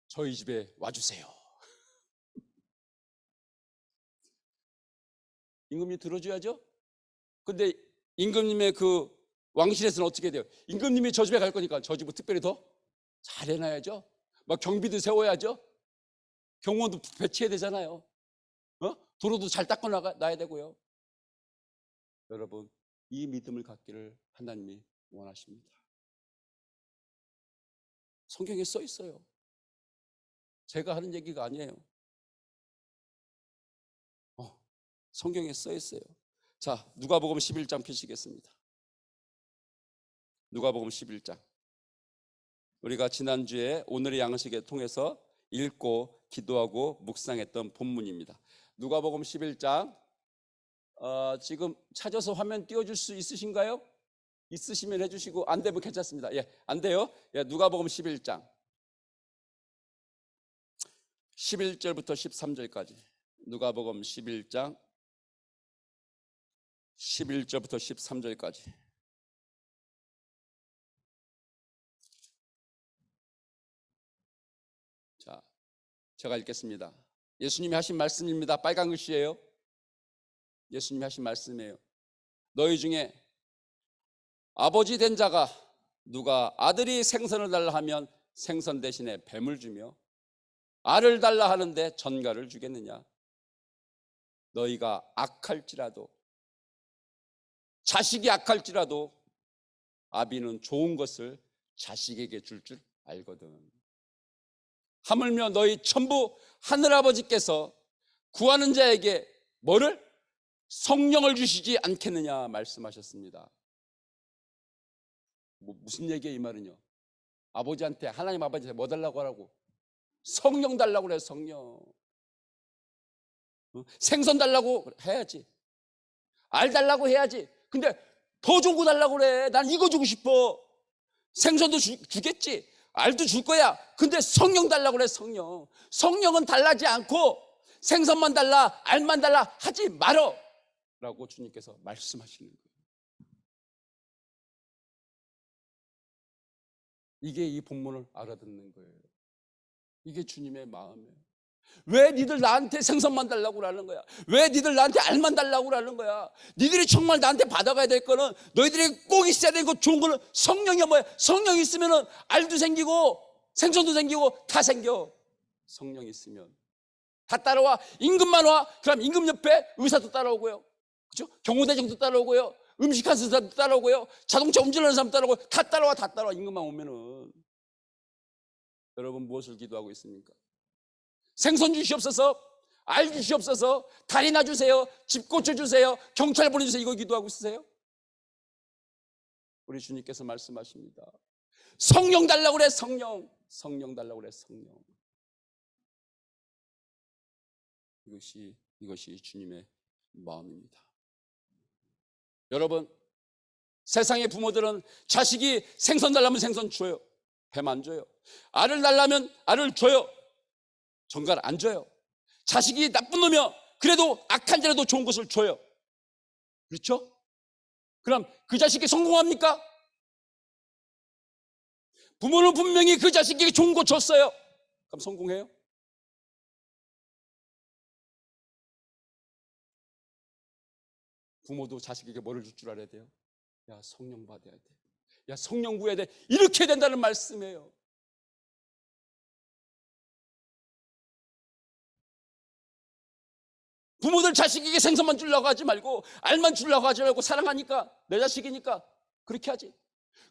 Speaker 1: 저희 집에 와주세요. 임금님 들어줘야죠. 근데 임금님의 그 왕실에서는 어떻게 돼요? 임금님이 저 집에 갈 거니까 저 집을 특별히 더 잘 해놔야죠. 막 경비도 세워야죠. 경호원도 배치해야 되잖아요. 도로도 잘 닦고 놔야 되고요. 여러분, 이 믿음을 갖기를 하나님이 원하십니다. 성경에 써 있어요. 제가 하는 얘기가 아니에요. 성경에 써 있어요. 자, 누가복음 11장 펴시겠습니다. 누가복음 11장. 우리가 지난주에 오늘의 양식에 통해서 읽고 기도하고 묵상했던 본문입니다. 누가복음 11장. 지금 찾아서 화면 띄워줄 수 있으신가요? 있으시면 해주시고 안 되면 괜찮습니다. 예, 안 돼요? 예, 누가복음 11장 11절부터 13절까지. 누가복음 11장 11절부터 13절까지. 자, 제가 읽겠습니다. 예수님이 하신 말씀입니다. 빨간 글씨예요. 예수님이 하신 말씀이에요. 너희 중에 아버지 된 자가 누가 아들이 생선을 달라 하면 생선 대신에 뱀을 주며 알을 달라 하는데 전갈을 주겠느냐? 너희가 악할지라도, 자식이 악할지라도 아비는 좋은 것을 자식에게 줄 알거든. 하물며 너희 천부 하늘아버지께서 구하는 자에게 뭐를? 성령을 주시지 않겠느냐 말씀하셨습니다. 무슨 얘기예요 이 말은요? 아버지한테, 하나님 아버지한테 뭐 달라고 하라고? 성령 달라고 그래. 성령. 생선 달라고 해야지, 알 달라고 해야지. 근데 더 좋은 거 달라고 그래. 난 이거 주고 싶어. 생선도 주겠지, 알도 줄 거야. 근데 성령 달라고 그래. 성령. 성령은 달라지 않고 생선만 달라, 알만 달라 하지 말어 라고 주님께서 말씀하시는 거예요. 이게 이 본문을 알아듣는 거예요. 이게 주님의 마음이에요. 왜 니들 나한테 생선만 달라고 그러는 거야? 왜 니들 나한테 알만 달라고 그러는 거야? 니들이 정말 나한테 받아가야 될 거는, 너희들이 꼭 있어야 되는 거, 좋은 거는 성령이 뭐야? 성령이 있으면 알도 생기고 생선도 생기고 다 생겨. 성령이 있으면 다 따라와. 임금만 와, 그럼 임금 옆에 의사도 따라오고요, 그렇죠? 경호대장도 따라오고요, 음식하는 사람도 따라오고요, 자동차 운전하는 사람도 따라오고, 다 따라와. 다 따라와. 임금만 오면은. 여러분 무엇을 기도하고 있습니까? 생선 주시옵소서, 알 주시옵소서, 다리나 주세요, 집 고쳐주세요, 경찰 보내주세요, 이거 기도하고 있으세요? 우리 주님께서 말씀하십니다. 성령 달라고 그래. 성령. 성령 달라고 그래. 성령. 이것이 주님의 마음입니다. 여러분, 세상의 부모들은 자식이 생선 달라면 생선 줘요, 뱀 안 줘요. 알을 달라면 알을 줘요, 전갈 안 줘요. 자식이 나쁜 놈이야, 그래도 악한 자라도 좋은 것을 줘요. 그렇죠? 그럼 그 자식이 성공합니까? 부모는 분명히 그 자식에게 좋은 거 줬어요. 그럼 성공해요? 부모도 자식에게 뭐를 줄 알아야 돼요? 야, 성령 받아야 돼. 야, 성령 구해야 돼. 이렇게 된다는 말씀이에요. 부모들 자식에게 생선만 주려고 하지 말고, 알만 주려고 하지 말고, 사랑하니까, 내 자식이니까 그렇게 하지.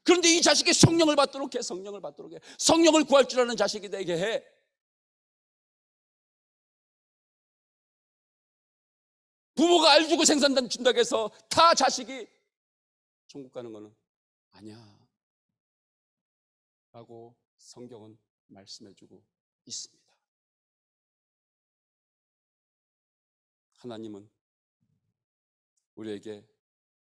Speaker 1: 그런데 이 자식이 성령을 받도록 해. 성령을 받도록 해. 성령을 구할 줄 아는 자식이 되게 해. 부모가 알 주고 생선 준다고 해서 다 자식이 천국 가는 거는 아니야 라고 성경은 말씀해주고 있습니다. 하나님은 우리에게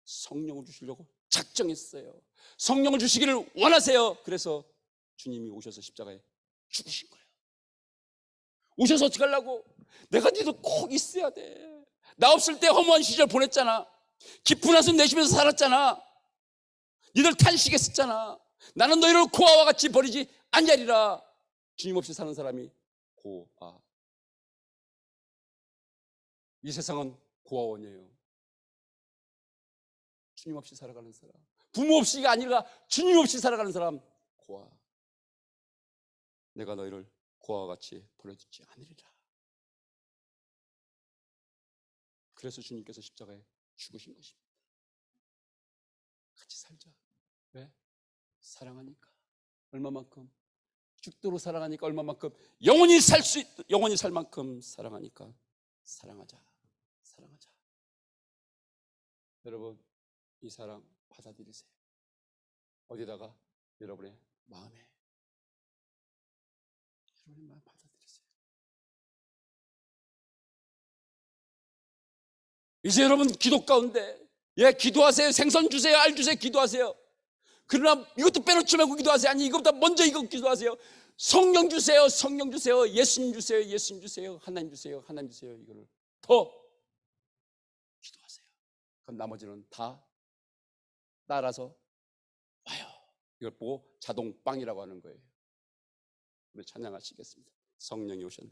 Speaker 1: 성령을 주시려고 작정했어요. 성령을 주시기를 원하세요. 그래서 주님이 오셔서 십자가에 죽으신 거예요. 오셔서 어떻게 하려고? 내가 니들 꼭 있어야 돼. 나 없을 때 허무한 시절 보냈잖아. 깊은 한숨 내쉬면서 살았잖아. 니들 탄식했었잖아. 나는 너희를 고아와 같이 버리지 않으리라. 주님 없이 사는 사람이 고아. 이 세상은 고아원이에요. 주님 없이 살아가는 사람, 부모 없이가 아니라 주님 없이 살아가는 사람, 고아. 내가 너희를 고아와 같이 버려두지 않으리라. 그래서 주님께서 십자가에 죽으신 것입니다. 같이 살자. 왜? 사랑하니까. 얼마만큼? 죽도록 사랑하니까. 얼마만큼? 영원히 살 만큼 사랑하니까. 사랑하자. 사랑하자. 여러분, 이 사랑 받아들이세요. 어디다가? 여러분의 마음에. 여러분의 마음 받아들이세요. 이제 여러분 기도 가운데, 기도하세요. 생선 주세요, 알 주세요, 기도하세요. 그러나 이것도 빼놓지 말고 기도하세요. 아니, 이것보다 먼저 이거 기도하세요. 성령 주세요, 성령 주세요, 예수님 주세요, 예수님 주세요, 하나님 주세요, 하나님 주세요. 이거를 더 기도하세요. 그럼 나머지는 다 따라서 와요. 이걸 보고 자동빵이라고 하는 거예요. 우리 찬양하시겠습니다. 성령이 오셨네.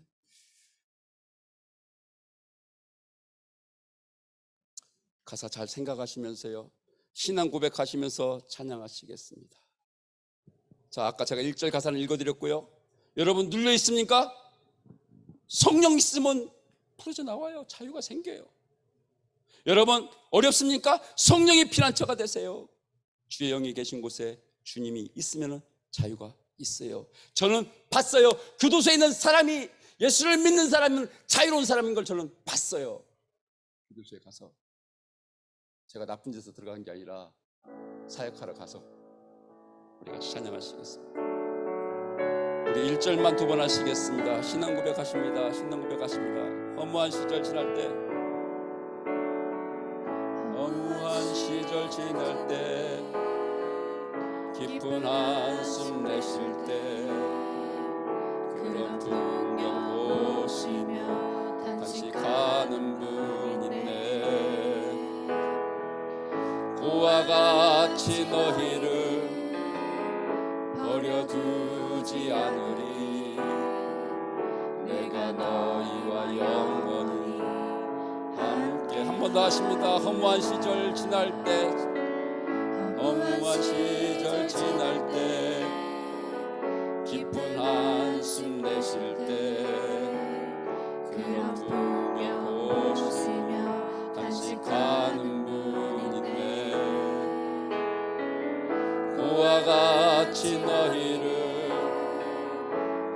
Speaker 1: 가사 잘 생각하시면서요, 신앙 고백하시면서 찬양하시겠습니다. 자, 아까 제가 1절 가사를 읽어드렸고요. 여러분 눌려 있습니까? 성령 있으면 풀어져 나와요. 자유가 생겨요. 여러분 어렵습니까? 성령이 피난처가 되세요. 주의 영이 계신 곳에 주님이 있으면 자유가 있어요. 저는 봤어요. 교도소에 있는 사람이, 예수를 믿는 사람은 자유로운 사람인 걸 저는 봤어요. 교도소에 가서 제가 나쁜 짓에서 들어간 게 아니라 사역하러 가서. 우리 같이 찬양하시겠습니다. 우리 1절만 2번 하시겠습니다. 신앙 고백하십니다. 신앙 고백하십니다. 허무한 시절 지날 때, 허무한 시절 지날 때, 깊은 한숨 내쉴 때, 그런 풍경 보시며 단식하는 분 있네. 고와 같이 너희를 버려두지 않으리. 내가 너희와 영원히 함께. 한 번 더 하십니다. 허무한 시절 지날 때, 허무한 시절 지날 때, 깊은 한숨 내쉴 때, 그런 풍경 보시며 단식하는 분 있네. 고와 같이 너희를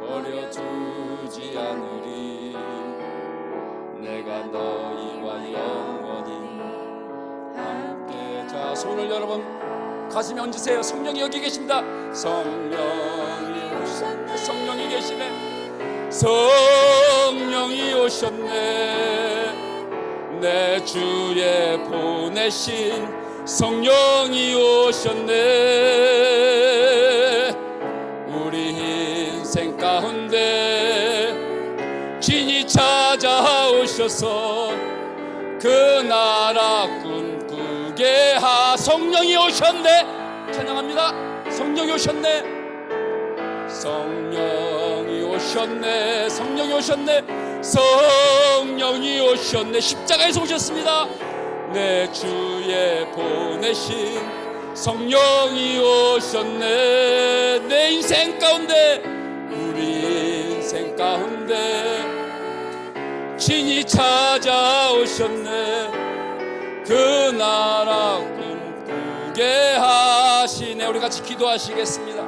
Speaker 1: 버려두지 않으리. 내가 너희와 영원히 함께. 자, 손을 여러분 가슴에 얹으세요. 성령이 여기 계십니다. 성령이 오셨네. 성령이 계시네. 성령이 오셨네. 내 주에 보내신 성령이 오셨네. 우리 인생 가운데 진히 찾아오셔서 그 나라 꿈꾸게 하. 성령이 오셨네. 찬양합니다. 성령이 오셨네. 성령이 오셨네. 성령이 오셨네. 성령이 오셨네. 십자가에서 오셨습니다. 내 주에 보내신 성령이 오셨네. 내 인생 가운데, 우리 인생 가운데 친히 찾아오셨네. 그 나라 꿈꾸게 하시네. 우리 같이 기도하시겠습니다.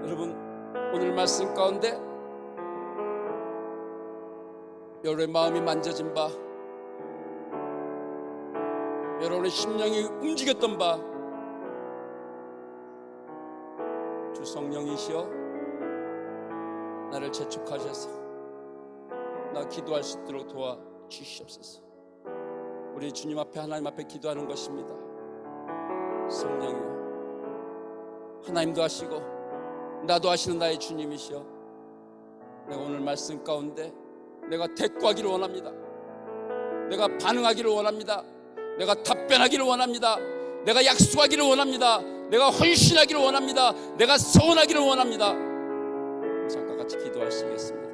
Speaker 1: 여러분 오늘 말씀 가운데 여러분의 마음이 만져진 바, 여러분의 심령이 움직였던 바, 주 성령이시여 나를 재촉하셔서 나 기도할 수 있도록 도와주시옵소서. 우리 주님 앞에, 하나님 앞에 기도하는 것입니다. 성령이여, 하나님도 하시고 나도 하시는 나의 주님이시여, 내가 오늘 말씀 가운데 내가 대꾸하기를 원합니다. 내가 반응하기를 원합니다. 내가 답변하기를 원합니다. 내가 약속하기를 원합니다. 내가 헌신하기를 원합니다. 내가 서원하기를 원합니다. 잠깐 같이 기도하시겠습니다.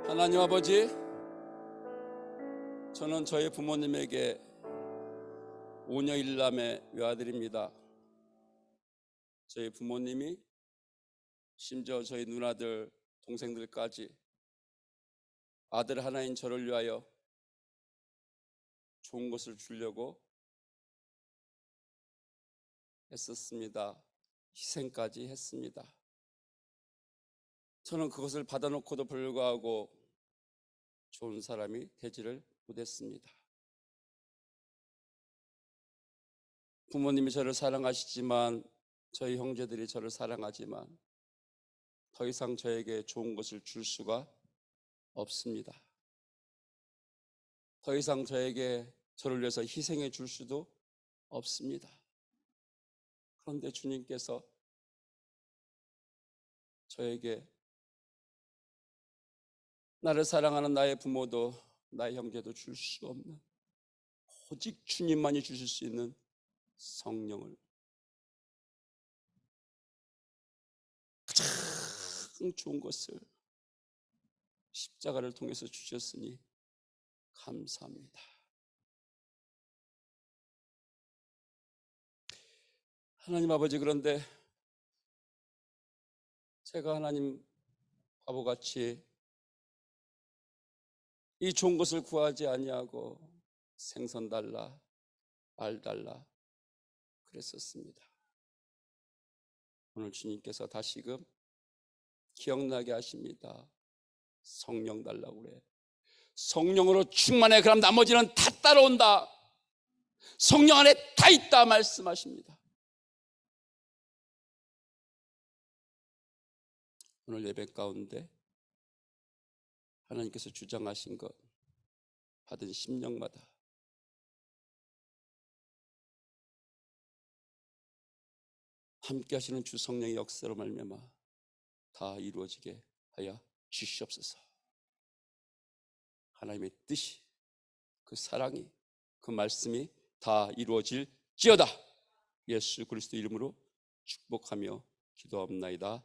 Speaker 1: 하나님 아버지, 저는 저희 부모님에게 5녀 1남의 외아들입니다. 저희 부모님이, 심지어 저희 누나들, 동생들까지 아들 하나인 저를 위하여 좋은 것을 주려고 했었습니다. 희생까지 했습니다. 저는 그것을 받아놓고도 불구하고 좋은 사람이 되지를 못했습니다. 부모님이 저를 사랑하시지만, 저희 형제들이 저를 사랑하지만 더 이상 저에게 좋은 것을 줄 수가 없습니다. 더 이상 저에게 저를 위해서 희생해 줄 수도 없습니다. 그런데 주님께서 저에게 나를 사랑하는 나의 부모도 나의 형제도 줄 수 없는, 오직 주님만이 주실 수 있는 성령을, 가장 좋은 것을 십자가를 통해서 주셨으니 감사합니다. 하나님 아버지, 그런데 제가 하나님 바보같이 이 좋은 것을 구하지 아니하고 생선 달라, 알 달라 그랬었습니다. 오늘 주님께서 다시금 기억나게 하십니다. 성령 달라고 그래. 성령으로 충만해. 그럼 나머지는 다 따라온다. 성령 안에 다 있다 말씀하십니다. 오늘 예배 가운데 하나님께서 주장하신 것, 받은 심령마다 함께 하시는 주 성령의 역사로 말미암아 다 이루어지게 하여 주시옵소서. 하나님의 뜻이, 그 사랑이, 그 말씀이 다 이루어질지어다. 예수 그리스도 이름으로 축복하며 기도합나이다.